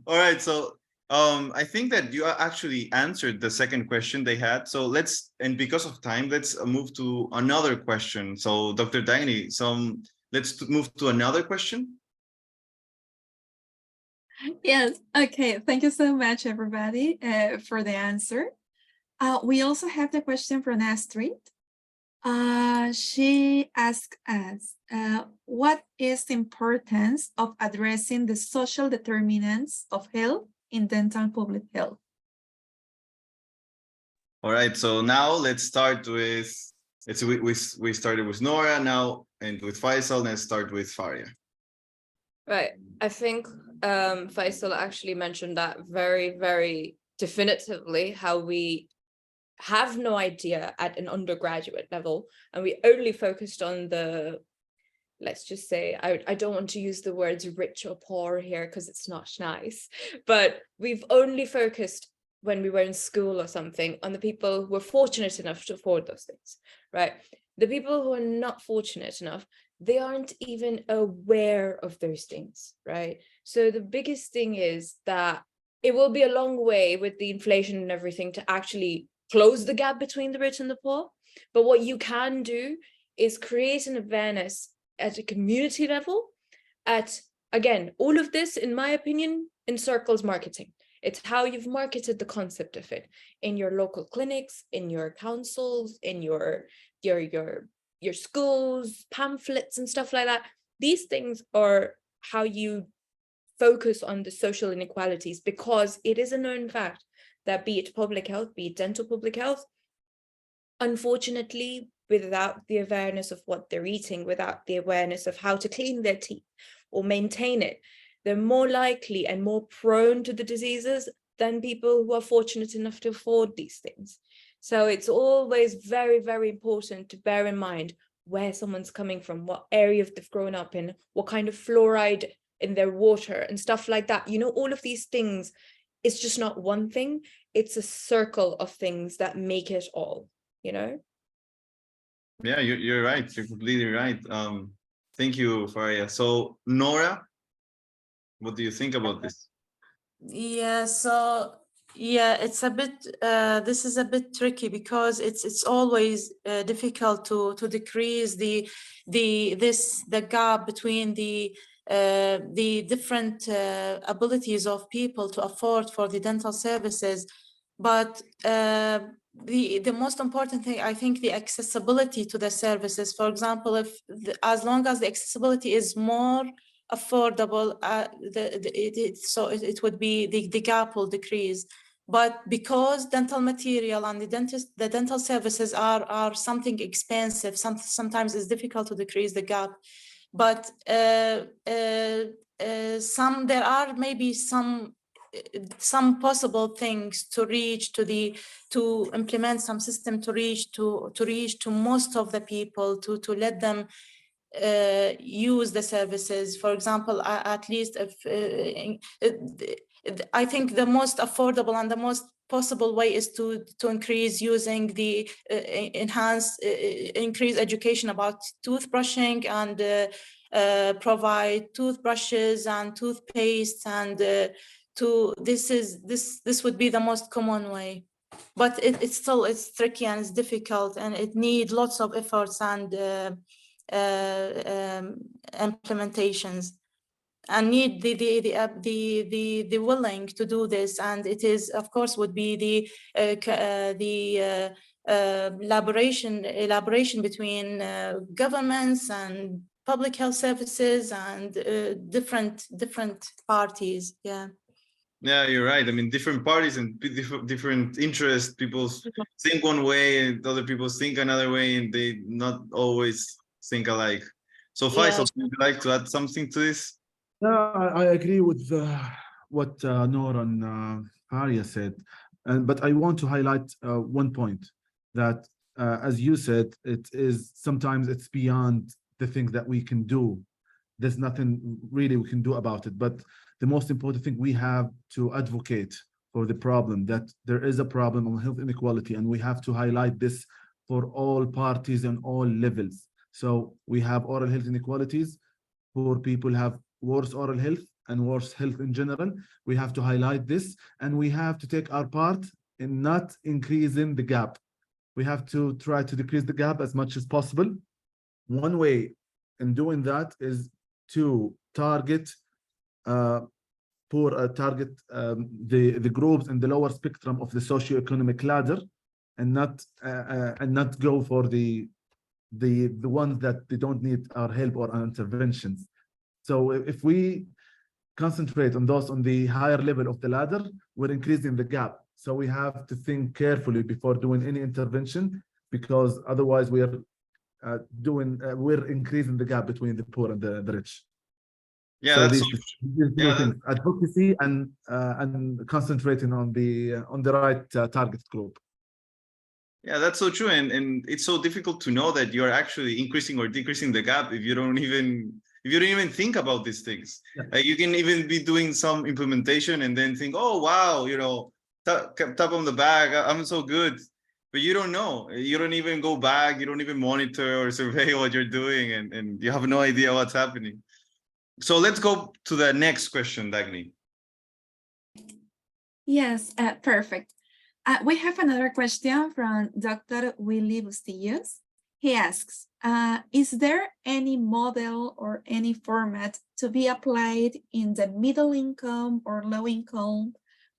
All right, so I think that you actually answered the second question they had. So and because of time, let's move to another question. So Dr. Dagny, let's move to another question. Yes, okay. Thank you so much, everybody, for the answer. We also have the question from Astrid. She asked us, what is the importance of addressing the social determinants of health in dental public health? All right, so now let's start with, we started with Noora now, and with Faisal, let's start with Fariah. Right. I think Faisal actually mentioned that very, very definitively, how we have no idea at an undergraduate level, and we only focused on the, let's just say, I don't want to use the words rich or poor here because it's not nice, but we've only focused when we were in school or something on the people who were fortunate enough to afford those things, right? The people who are not fortunate enough, they aren't even aware of those things, right? So the biggest thing is that it will be a long way with the inflation and everything to actually close the gap between the rich and the poor. But what you can do is create an awareness at a community level. At, again, all of this, in my opinion, encircles marketing. It's how you've marketed the concept of it in your local clinics, in your councils, in your schools, pamphlets and stuff like that. These things are how you focus on the social inequalities, because it is a known fact that, be it public health, be it dental public health, unfortunately, without the awareness of what they're eating, without the awareness of how to clean their teeth or maintain it, they're more likely and more prone to the diseases than people who are fortunate enough to afford these things. So it's always very, very important to bear in mind where someone's coming from, what area they've grown up in, what kind of fluoride in their water and stuff like that. You know, all of these things, it's just not one thing. It's a circle of things that make it all, you know? Yeah, you're right. You're completely right. Thank you, Fariah. So Noora, what do you think about this? Yeah, so yeah, it's a bit this is a bit tricky because it's always difficult to decrease the gap between the different abilities of people to afford for the dental services. But the most important thing, I think, the accessibility to the services. For example, if as long as the accessibility is more affordable, it would be the gap will decrease. But because dental material and the dental services are something expensive, sometimes it's difficult to decrease the gap. But there are maybe some possible things to implement some system to reach to most of the people, to let them use the services. For example, at least if I think the most affordable and the most possible way is to increase using the increase education about toothbrushing and provide toothbrushes and toothpaste, and this would be the most common way. But it's tricky and it's difficult, and it needs lots of efforts and implementations, and need the willing to do this. And it is, of course, would be the elaboration between governments and public health services and different parties. Yeah, you're right. I mean, different parties and different interests. People think one way and other people think another way, and they not always think alike. So Faisal, would you like to add something to this? Yeah, I agree with what Noora and Fariah said, but I want to highlight one point that, as you said, sometimes it's beyond the things that we can do. There's nothing really we can do about it. But the most important thing, we have to advocate for the problem, that there is a problem on health inequality, and we have to highlight this for all parties and all levels. So we have oral health inequalities. Poor people have worse oral health and worse health in general. We have to highlight this, and we have to take our part in not increasing the gap. We have to try to decrease the gap as much as possible. One way in doing that is to target target the groups in the lower spectrum of the socioeconomic ladder, and not go for the ones that they don't need our help or our interventions. So if we concentrate on those on the higher level of the ladder, we're increasing the gap. So we have to think carefully before doing any intervention, because otherwise we're increasing the gap between the poor and the rich. Yeah, so that's these two things: advocacy and concentrating on the right target group. Yeah, that's so true, and it's so difficult to know that you're actually increasing or decreasing the gap if you don't even think about these things. Yeah. Like you can even be doing some implementation and then think, oh wow, tap on the back, I'm so good, but you don't know. You don't even go back. You don't even monitor or survey what you're doing, and you have no idea what's happening. So let's go to the next question, Dagny. Yes, perfect. We have another question from Dr. Willy Bustillos. He asks, is there any model or any format to be applied in the middle income or low income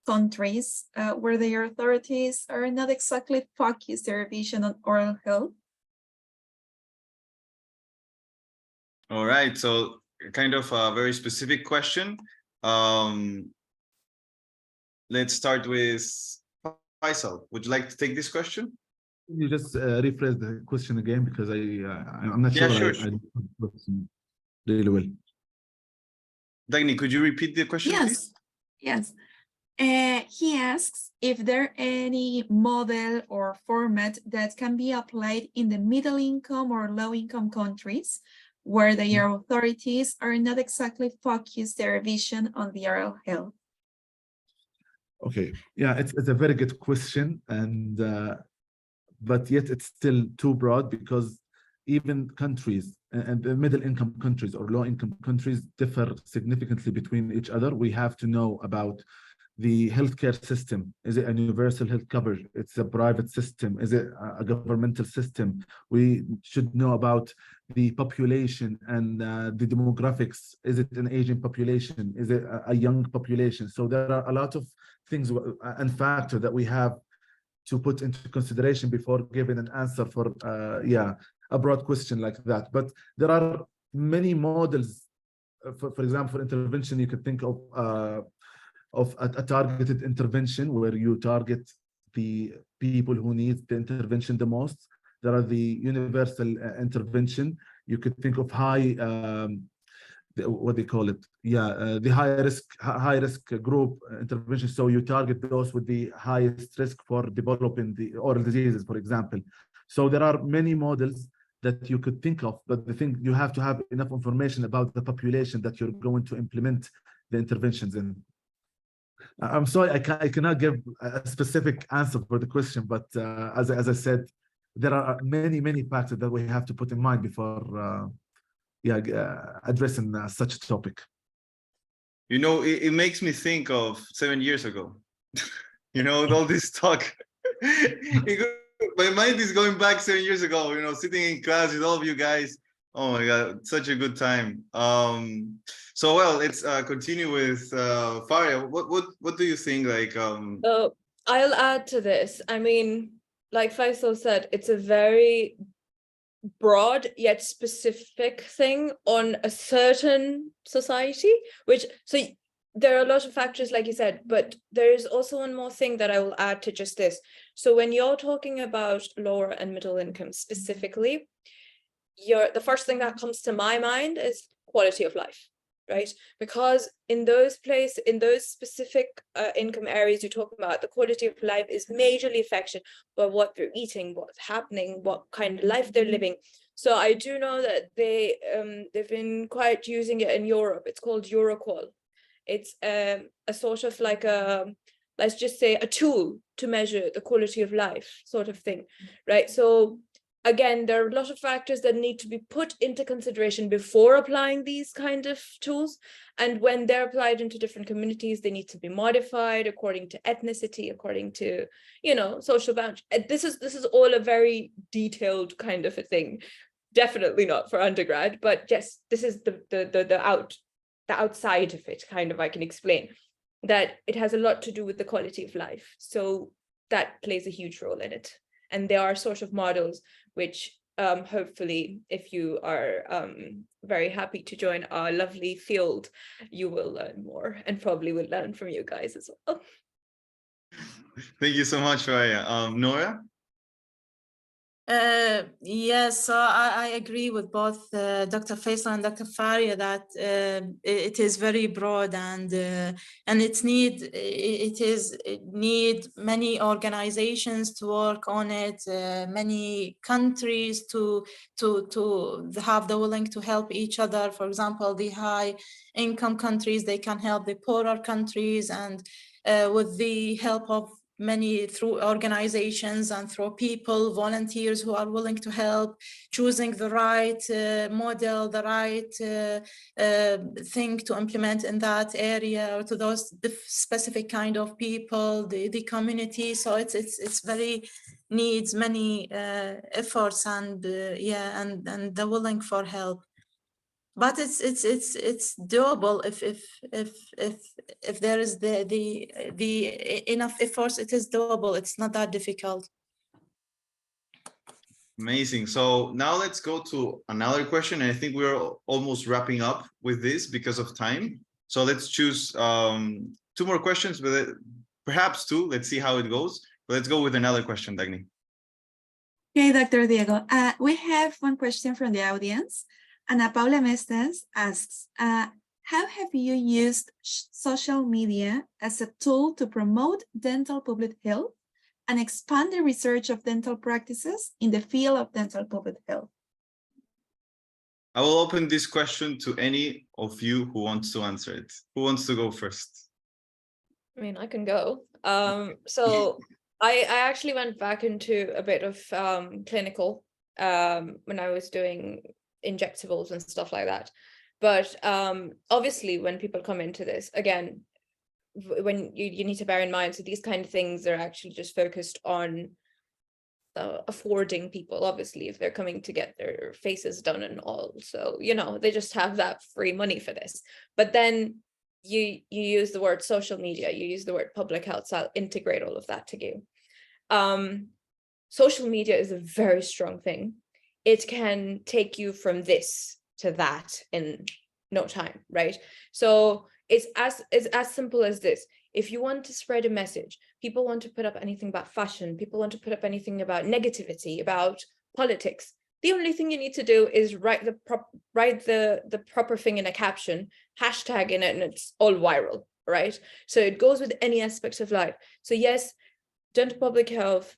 countries where the authorities are not exactly focused their vision on oral health? All right, so kind of a very specific question. Let's start with Faisal. Would you like to take this question? Can you just rephrase the question again, because I'm not sure. Sure. I really well. Dagny, could you repeat the question, please? Yes. He asks if there any model or format that can be applied in the middle income or low income countries where the authorities are not exactly focused their vision on the oral health. Okay, yeah, it's a very good question, and but yet it's still too broad, because even countries and the middle income countries or low income countries differ significantly between each other. We have to know about the healthcare system. Is it a universal health coverage? It's a private system. Is it a governmental system? We should know about the population and the demographics. Is it an aging population? Is it a young population? So there are a lot of things and factors that we have to put into consideration before giving an answer for a broad question like that. But there are many models. For example, for intervention, you could think of a targeted intervention where you target the people who need the intervention the most. There are the universal intervention. You could think of what they call it, the high risk group intervention. So you target those with the highest risk for developing the oral diseases, for example. So there are many models that you could think of, but the thing, you have to have enough information about the population that you're going to implement the interventions in. I'm sorry, I cannot give a specific answer for the question, but as I said, there are many factors that we have to put in mind before addressing such a topic. It makes me think of 7 years ago. All this talk. My mind is going back 7 years ago, sitting in class with all of you guys. Oh my God, such a good time. So let's continue with Fariah. What do you think? I'll add to this. I mean, like Faisal said, it's a very broad yet specific thing on a certain society, so there are a lot of factors, like you said, but there is also one more thing that I will add to just this. So when you're talking about lower and middle income specifically, the first thing that comes to my mind is quality of life, right? Because in those specific income areas you talk about, the quality of life is majorly affected by what they're eating, what's happening, what kind of life they're living. So I do know that they've been quite using it in Europe. It's called Euroqual. It's a sort of like let's just say a tool to measure the quality of life sort of thing, right? So again, there are a lot of factors that need to be put into consideration before applying these kind of tools. And when they're applied into different communities, they need to be modified according to ethnicity, according to, social boundaries. This is all a very detailed kind of a thing. Definitely not for undergrad, but yes, this is the outside of it, kind of, I can explain. that it has a lot to do with the quality of life. So that plays a huge role in it. And there are sort of models which hopefully, if you are very happy to join our lovely field, you will learn more and probably will learn from you guys as well. Thank you so much, Fariah. Noora? Yes, so I agree with both Dr. Faisal and Dr. Fariah that it is very broad and it need many organizations to work on it, many countries to have the willing to help each other. For example, the high income countries, they can help the poorer countries, and with the help of many through organizations and through people, volunteers who are willing to help, choosing the right model, the right thing to implement in that area or to those specific kind of people, the community. So it's very needs many efforts and yeah, and the willing for help. But it's doable if there is the enough efforts. It is doable. It's not that difficult. Amazing. So now let's go to another question. And I think we're almost wrapping up with this because of time. So let's choose 2 more questions, but perhaps 2. Let's see how it goes. But let's go with another question, Dagny. Okay, Dr. Diego. We have one question from the audience. Ana Paula Mestas asks, how have you used social media as a tool to promote dental public health and expand the research of dental practices in the field of dental public health? I will open this question to any of you who wants to answer it. Who wants to go first? I mean, I can go. So I actually went back into a bit of clinical when I was doing injectables and stuff like that. But obviously, when people come into this, again, when you need to bear in mind, so these kind of things are actually just focused on affording people, obviously, if they're coming to get their faces done and all. So, you know, they just have that free money for this. But then you use the word social media, you use the word public health, so I'll integrate all of that to you. Social media is a very strong thing. It can take you from this to that in no time, right? So it's as simple as this. If you want to spread a message, people want to put up anything about fashion, people want to put up anything about negativity, about politics. The only thing you need to do is write the proper thing in a caption, hashtag in it, and it's all viral, right? So it goes with any aspect of life. So yes, dental public health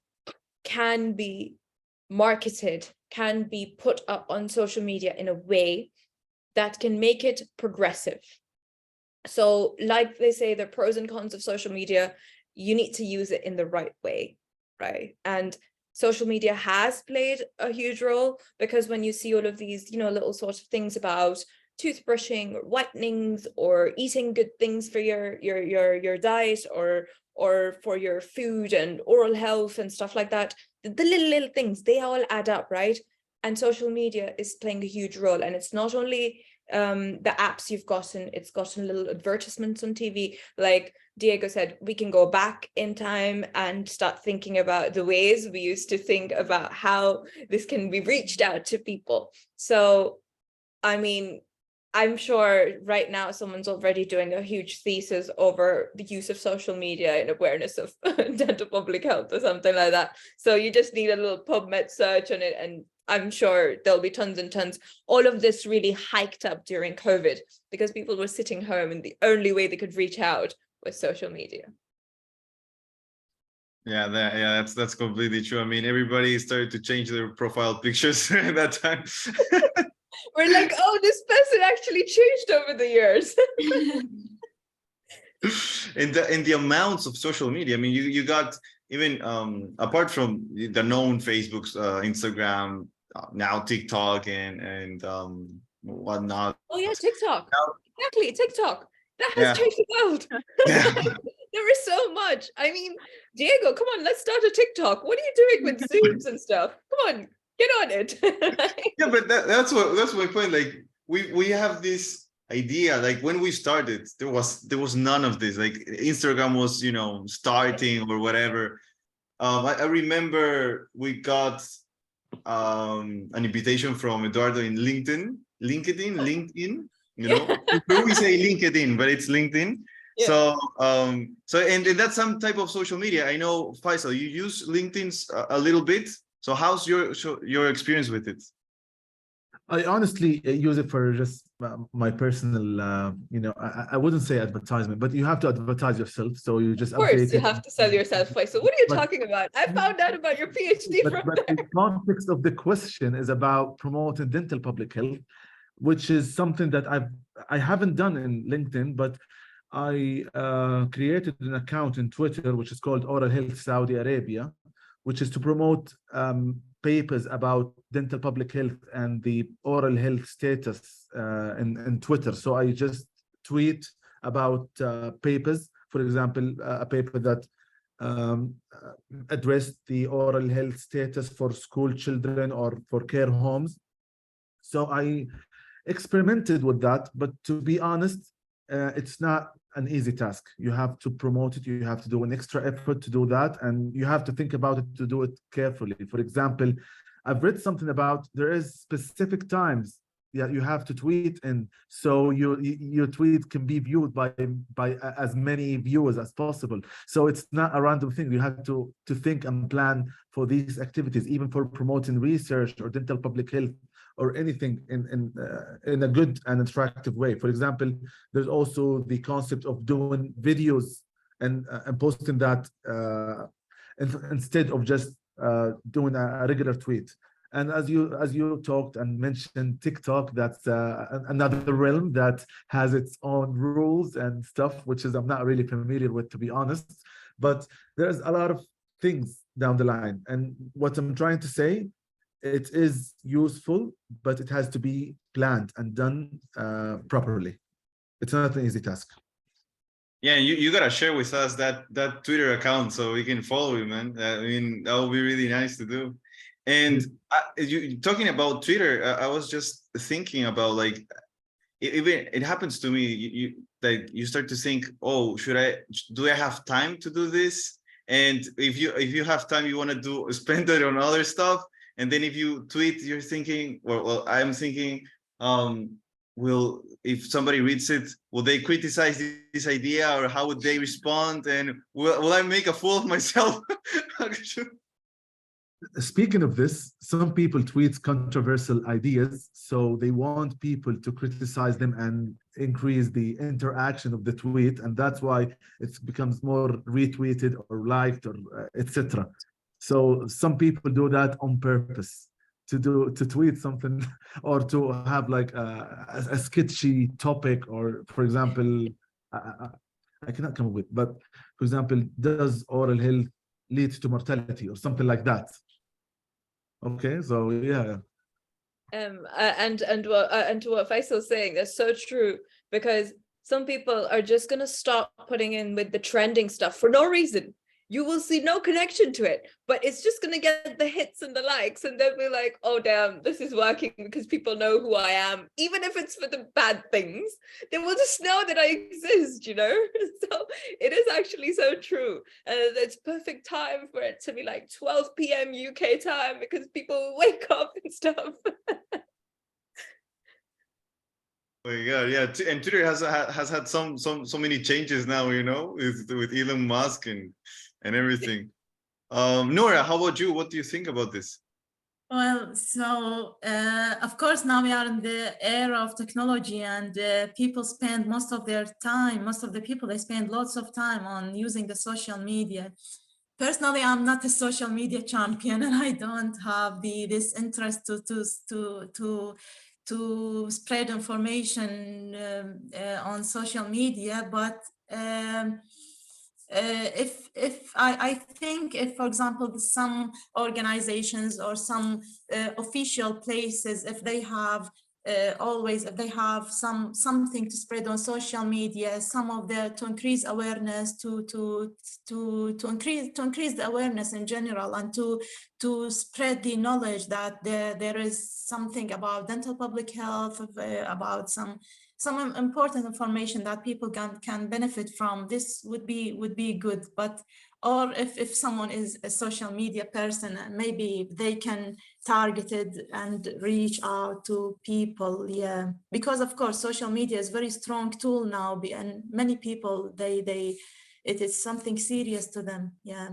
can be marketed, can be put up on social media in a way that can make it progressive. So like they say, the pros and cons of social media, you need to use it in the right way, right? And social media has played a huge role, because when you see all of these, you know, little sort of things about toothbrushing or whitenings or eating good things for your diet or for your food and oral health and stuff like that, the little things, they all add up, right? And social media is playing a huge role. And it's not only the apps you've gotten, it's gotten little advertisements on TV. Like Diego said, we can go back in time and start thinking about the ways we used to think about how this can be reached out to people. So, I mean, I'm sure right now someone's already doing a huge thesis over the use of social media and awareness of dental public health or something like that. So you just need a little PubMed search on it, and I'm sure there'll be tons and tons. All of this really hiked up during COVID because people were sitting home and the only way they could reach out was social media. Yeah, that's completely true. I mean, everybody started to change their profile pictures at that time. We're like, oh, this person actually changed over the years. And the amounts of social media, I mean, you got even apart from the known Facebooks, Instagram, now TikTok and whatnot. Oh yeah, TikTok. Exactly, TikTok. That has changed the world. There is so much. I mean, Diego, come on, let's start a TikTok. What are you doing with Zooms and stuff? Come on, get on it. Yeah, but that's my point. Like we have this idea. Like when we started, there was none of this. Like Instagram was, you know, starting or whatever. I remember we got an invitation from Eduardo in LinkedIn, you know. We say LinkedIn, but it's LinkedIn. Yeah. So and that's some type of social media. I know, Faisal, you use LinkedIn a little bit. So how's your experience with it? I honestly use it for just my personal, you know, I wouldn't say advertisement, but you have to advertise yourself. So you just update. Of course, you have to sell yourself, Faisal. What are you talking about? I found out about your PhD from there. The context of the question is about promoting dental public health, which is something that I haven't done in LinkedIn, but I created an account in Twitter, which is called Oral Health Saudi Arabia, which is to promote papers about dental public health and the oral health status in Twitter. So I just tweet about papers, for example, a paper that addressed the oral health status for school children or for care homes. So I experimented with that, but to be honest, it's not an easy task. You have to promote it, you have to do an extra effort to do that, and you have to think about it to do it carefully. For example, I've read something about there is specific times that you have to tweet, and so your tweet can be viewed by as many viewers as possible. So it's not a random thing. You have to think and plan for these activities, even for promoting research or dental public health or anything in a good and attractive way. For example, there's also the concept of doing videos and posting that instead of just doing a regular tweet. And as you talked and mentioned TikTok, that's another realm that has its own rules and stuff, which is I'm not really familiar with, to be honest. But there's a lot of things down the line. And what I'm trying to say, it is useful, but it has to be planned and done properly. It's not an easy task. Yeah, you gotta share with us that Twitter account so we can follow you, man. I mean, that would be really nice to do. And you talking about Twitter, I was just thinking about, like, it happens to me. You start to think, oh, do I have time to do this? And if you have time, you want to spend it on other stuff. And then if you tweet, you're thinking, well, I'm thinking, if somebody reads it, will they criticize this idea, or how would they respond? And will I make a fool of myself? Speaking of this, some people tweet controversial ideas, so they want people to criticize them and increase the interaction of the tweet, and that's why it becomes more retweeted or liked or etc. So some people do that on purpose to tweet something or to have like a sketchy topic, or for example, I cannot come up with, but for example, does oral health lead to mortality or something like that? Okay, so yeah. And to what Faisal's saying, that's so true, because some people are just gonna stop putting in with the trending stuff for no reason. You will see no connection to it, but it's just going to get the hits and the likes, and they'll be like, oh, damn, this is working because people know who I am. Even if it's for the bad things, they will just know that I exist, you know? So it is actually so true. And it's perfect time for it to be like 12 p.m. UK time, because people wake up and stuff. Oh my God, yeah, and Twitter has had so many changes now, you know, with Elon Musk and everything. Noora, how about you? What do you think about this? Well, so of course, now we are in the era of technology, and people spend most of the people, they spend lots of time on using the social media. Personally, I'm not a social media champion, and I don't have this interest to spread information on social media. But I think if, for example, some organizations or some official places, if they have something to spread on social media, to increase awareness, to increase the awareness in general, and to spread the knowledge that there is something about dental public health, about some some important information that people can benefit from, this would be good. But or if someone is a social media person, maybe they can target it and reach out to people. Yeah, because of course social media is a very strong tool now, and many people it is something serious to them. Yeah.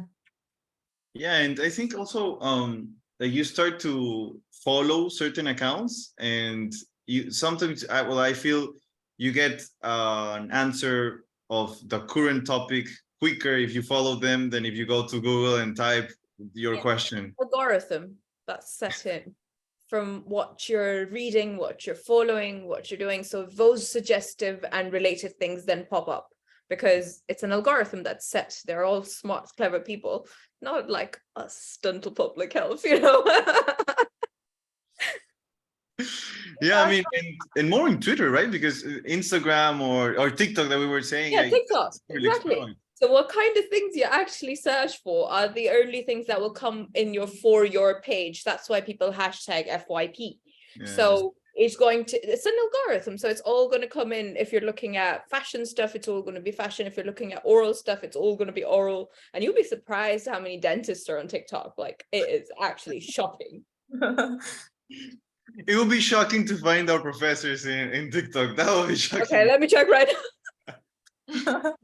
Yeah, and I think also that you start to follow certain accounts, and you sometimes I feel you get an answer of the current topic quicker if you follow them than if you go to Google and type your question. Algorithm that's set in from what you're reading, what you're following, what you're doing. So those suggestive and related things then pop up because it's an algorithm that's set. They're all smart, clever people, not like us dental public health, you know. Yeah, I mean, and more in Twitter, right? Because Instagram or TikTok that we were saying. Yeah, like, TikTok, really exactly. exploding. So what kind of things you actually search for are the only things that will come in for your page. That's why people hashtag FYP. Yeah. So it's an algorithm. So it's all going to come in. If you're looking at fashion stuff, it's all going to be fashion. If you're looking at oral stuff, it's all going to be oral. And you'll be surprised how many dentists are on TikTok. Like, it is actually shocking. It will be shocking to find our professors in TikTok. That will be shocking. Okay, let me check right now.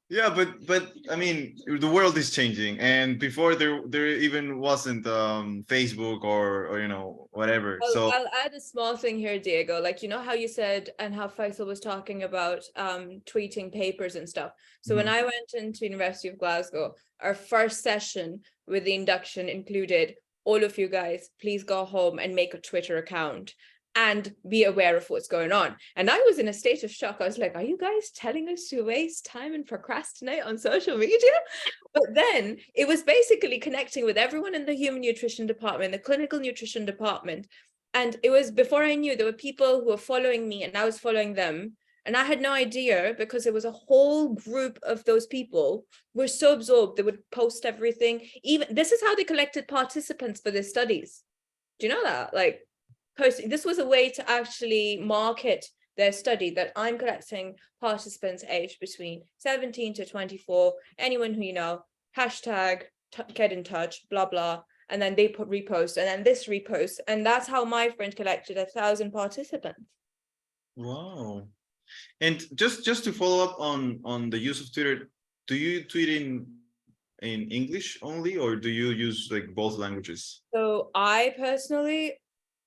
Yeah, but I mean, the world is changing, and before there even wasn't Facebook or you know, whatever. So I'll add a small thing here, Diego. Like, you know how you said and how Faisal was talking about tweeting papers and stuff. So when I went into University of Glasgow, our first session with the induction included all of you guys, please go home and make a Twitter account and be aware of what's going on. And I was in a state of shock. I was like, are you guys telling us to waste time and procrastinate on social media? But then it was basically connecting with everyone in the human nutrition department, the clinical nutrition department. And it was before I knew there were people who were following me and I was following them. And I had no idea because it was a whole group of those people were so absorbed. They would post everything. Even this is how they collected participants for their studies. Do you know that? Like, this was a way to actually market their study, that I'm collecting participants aged between 17 to 24, anyone who you know, hashtag get in touch, blah, blah. And then they repost, and then this repost. And that's how my friend collected 1,000 participants. wow. And just to follow up on the use of Twitter, do you tweet in English only, or do you use like both languages? So I personally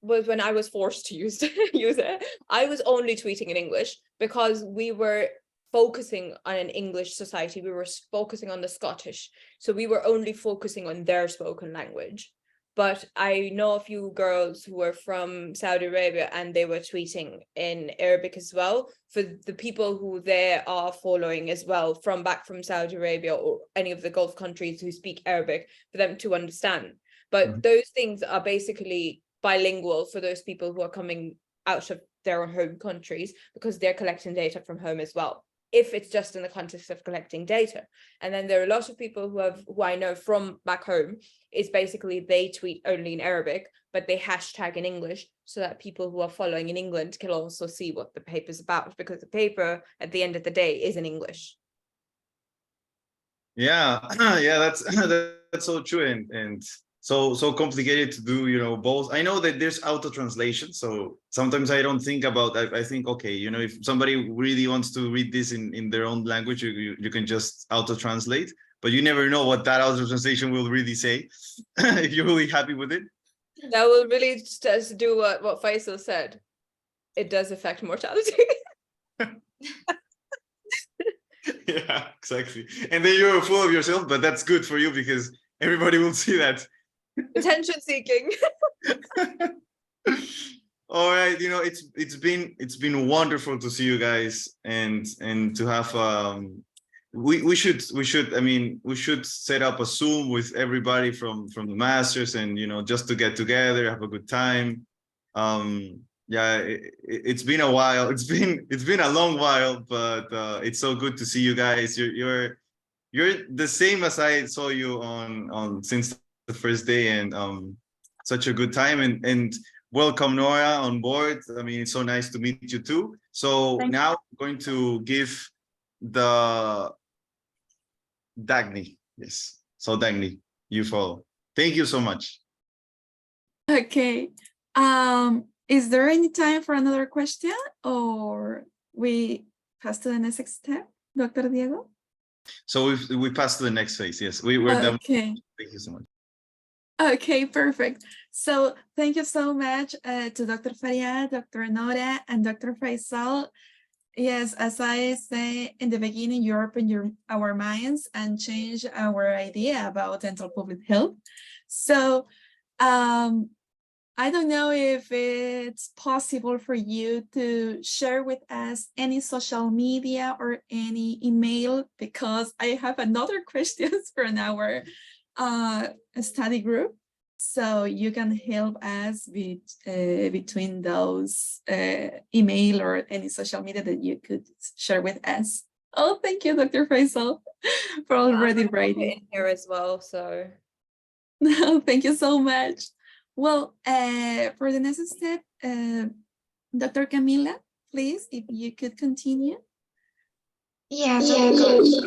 was, when I was forced to use it, I was only tweeting in English because we were focusing on an English society. We were focusing on the Scottish. So we were only focusing on their spoken language. But I know a few girls who were from Saudi Arabia and they were tweeting in Arabic as well, for the people who they are following as well from back from Saudi Arabia or any of the Gulf countries who speak Arabic, for them to understand. But those things are basically bilingual for those people who are coming out of their home countries because they're collecting data from home as well, if it's just in the context of collecting data. And then there are a lot of people who I know from back home, is basically they tweet only in Arabic, but they hashtag in English so that people who are following in England can also see what the paper's about, because the paper at the end of the day is in English. Yeah, yeah, that's so true, and so complicated to do, you know, both. I know that there's auto translation, so sometimes I don't think about that. I think, okay, you know, if somebody really wants to read this in their own language, you can just auto translate, but you never know what that auto translation will really say if you're really happy with it. That will really just do what Faisal said. It does affect mortality. Yeah, exactly. And then you're full of yourself, but that's good for you because everybody will see that. Attention seeking. All right, you know, it's been wonderful to see you guys, and to have we should set up a Zoom with everybody from the masters, and you know, just to get together, have a good time. Yeah, it's been a while. It's been a long while, but it's so good to see you guys. You're the same as I saw you on since the first day, and such a good time. And welcome Noora on board. I mean, it's so nice to meet you too. So now I'm going to give the Dagny. Yes. So Dagny, you follow. Thank you so much. Okay. Is there any time for another question, or we pass to the next step, Dr. Diego? So we pass to the next phase. Yes, we're done. Okay. Thank you so much. Okay, perfect. So thank you so much to Dr. Fariah, Dr. Noora, and Dr. Faisal. Yes, as I say in the beginning, you open our minds and change our idea about dental public health. So I don't know if it's possible for you to share with us any social media or any email, because I have another questions from our study group. So you can help us with between those email or any social media that you could share with us. Oh, thank you, Dr. Faisal, for already writing in here as well. So no, thank you so much. Well, for the next step, Dr. Camila, please, if you could continue. Yes, of course.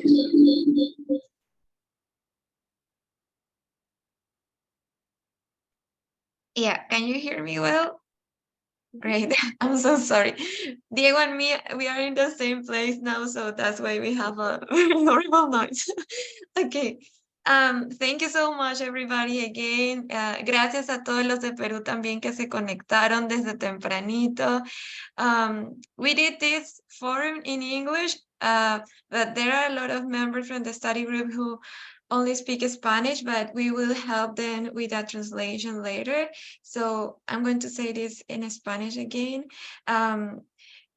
Yeah, can you hear me well? Great. I'm so sorry. Diego and me, we are in the same place now, so that's why we have a very horrible noise. Okay. Thank you so much, everybody, again. Gracias a todos los de Perú también que se conectaron desde tempranito. We did this forum in English, but there are a lot of members from the study group who only speak Spanish, but we will help them with a translation later. So I'm going to say this in Spanish again.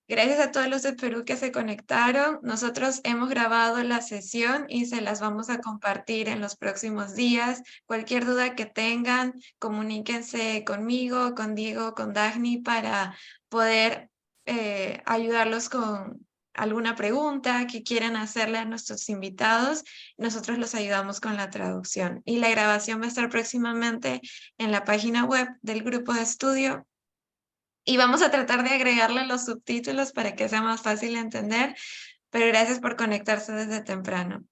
Gracias a todos los de Perú que se conectaron. Nosotros hemos grabado la sesión y se las vamos a compartir en los próximos días. Cualquier duda que tengan, comuníquense conmigo, con Diego, con Dagny para poder ayudarlos con alguna pregunta que quieran hacerle a nuestros invitados. Nosotros los ayudamos con la traducción. Y la grabación va a estar próximamente en la página web del grupo de estudio. Y vamos a tratar de agregarle los subtítulos para que sea más fácil de entender, pero gracias por conectarse desde temprano.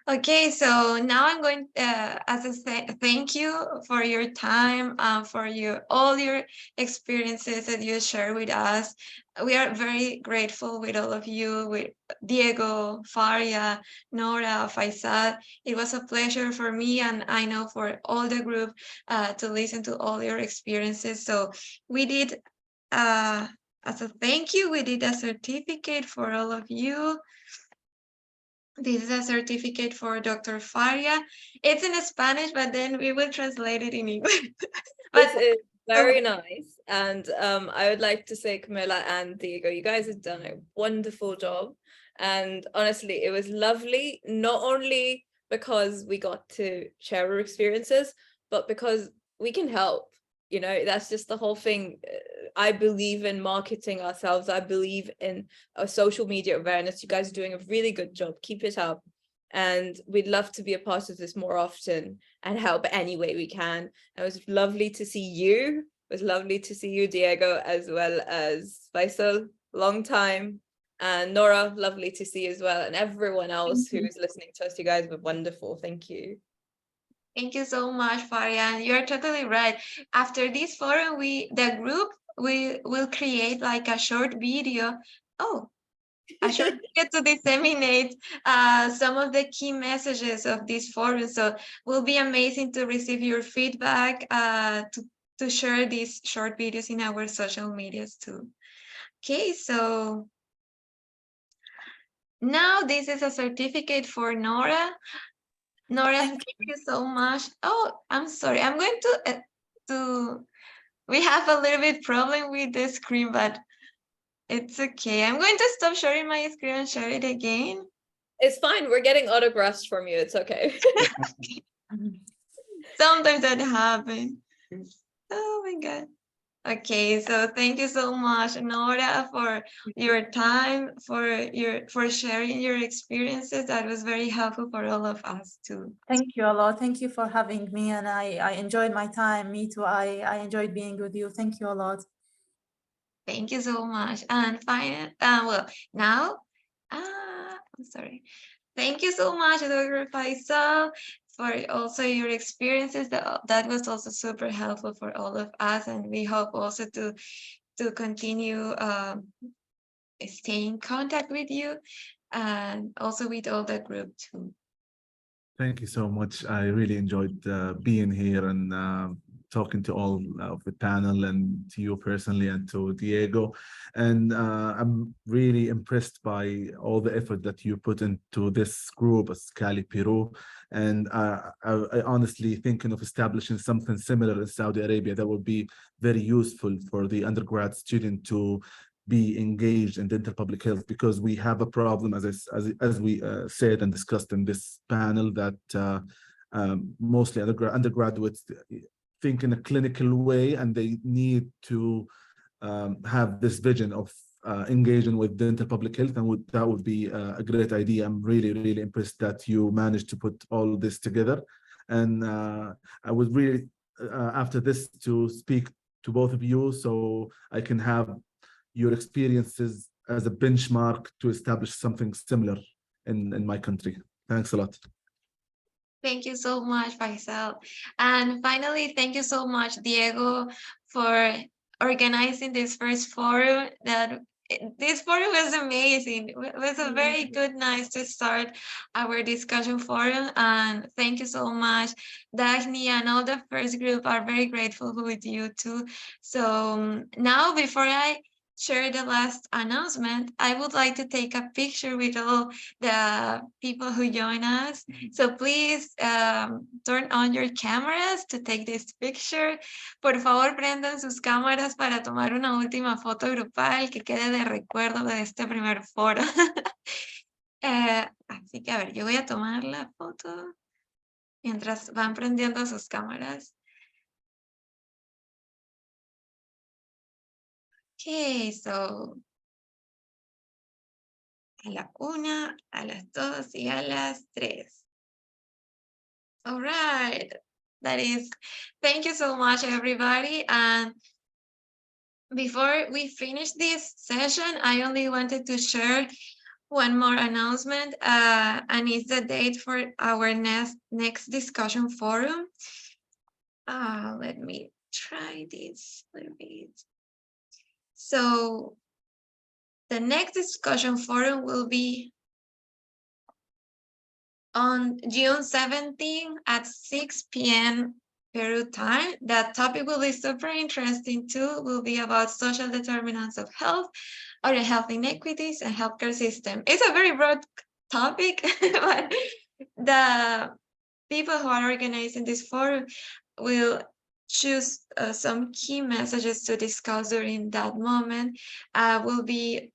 Okay, so now I'm going as a thank you for your time, for all your experiences that you share with us. We are very grateful with all of you, with Diego, Fariah, Noora, Faisal. It was a pleasure for me, and I know for all the group to listen to all your experiences. So we did, as a thank you, we did a certificate for all of you. This is a certificate for Dr. Fariah. It's in Spanish, but then we will translate it in English. But this is very nice. And I would like to say, Camila and Diego, you guys have done a wonderful job. And honestly, it was lovely, not only because we got to share our experiences, but because we can help. You know, that's just the whole thing. I believe in marketing ourselves. I believe in our social media awareness. You guys are doing a really good job. Keep it up. And we'd love to be a part of this more often and help any way we can. It was lovely to see you. It was lovely to see you, Diego, as well as Faisal. Long time. And Noora, lovely to see you as well. And everyone else who's listening to us, you guys were wonderful. Thank you. Thank you so much, Fariah. You're totally right. After this forum, the group will create like a short video. Oh, a short video to disseminate some of the key messages of this forum. So it will be amazing to receive your feedback, to share these short videos in our social medias too. Okay, so now this is a certificate for Noora. Noora, thank you so much. Oh, I'm sorry. I'm going to we have a little bit problem with the screen, but it's okay. I'm going to stop sharing my screen and share it again. It's fine. We're getting autographs from you. It's okay. Sometimes that happens. Oh my God. Okay, so thank you so much, Noora, for your time, for sharing your experiences. That was very helpful for all of us too. Thank you a lot. Thank you for having me, and I enjoyed my time. Me too. I enjoyed being with you. Thank you a lot. Thank you so much. And fine, well, now, I'm sorry. Thank you so much, Dr. Faisal, for also your experiences. That was also super helpful for all of us, and we hope also to continue stay in contact with you, and also with all the group too. Thank you so much. I really enjoyed being here and talking to all of the panel and to you personally and to Diego. And I'm really impressed by all the effort that you put into this group as Qhali Peru. And I honestly thinking of establishing something similar in Saudi Arabia that would be very useful for the undergrad student to be engaged in dental public health, because we have a problem, as we said and discussed in this panel, that mostly undergraduates think in a clinical way, and they need to have this vision of engaging with dental public health, and that would be a great idea. I'm really, really impressed that you managed to put all this together. And I would really, after this, to speak to both of you so I can have your experiences as a benchmark to establish something similar in my country. Thanks a lot. Thank you so much, Faisal. And finally, thank you so much, Diego, for organizing this first forum. This forum was amazing. It was a very good, nice to start our discussion forum. And thank you so much. Dagny and all the first group are very grateful with you too. So now, before I share the last announcement, I would like to take a picture with all the people who join us. So please turn on your cameras to take this picture. Por favor, prendan sus cámaras para tomar una última foto grupal que quede de recuerdo de este primer foro. Así que, a ver, yo voy a tomar la foto mientras van prendiendo sus cámaras. Okay, so a la 1, a las 2 y a las 3. All right, that is, thank you so much, everybody. And before we finish this session, I only wanted to share one more announcement, and it's the date for our next discussion forum. Let me try this a little bit. So the next discussion forum will be on June 17 at 6 p.m. Peru time. That topic will be super interesting too. Will be about social determinants of health, or the health inequities and healthcare system. It's a very broad topic, but the people who are organizing this forum will choose some key messages to discuss during that moment. Will be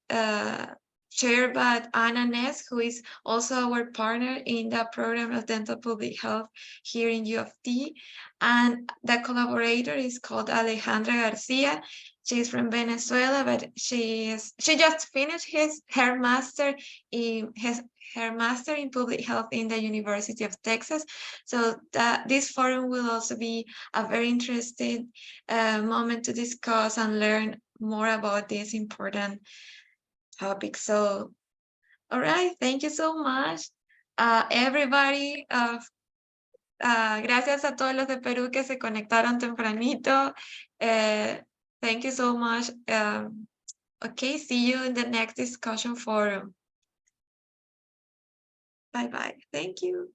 chaired by Anna Ness, who is also our partner in the program of dental public health here in U of T. And the collaborator is called Alejandra Garcia. She's from Venezuela, but she just finished her master in public health in the University of Texas. So this forum will also be a very interesting moment to discuss and learn more about this important topic. So, all right, thank you so much, everybody. Gracias a todos los de Perú que se conectaron tempranito. Thank you so much. Okay, see you in the next discussion forum. Bye-bye. Thank you.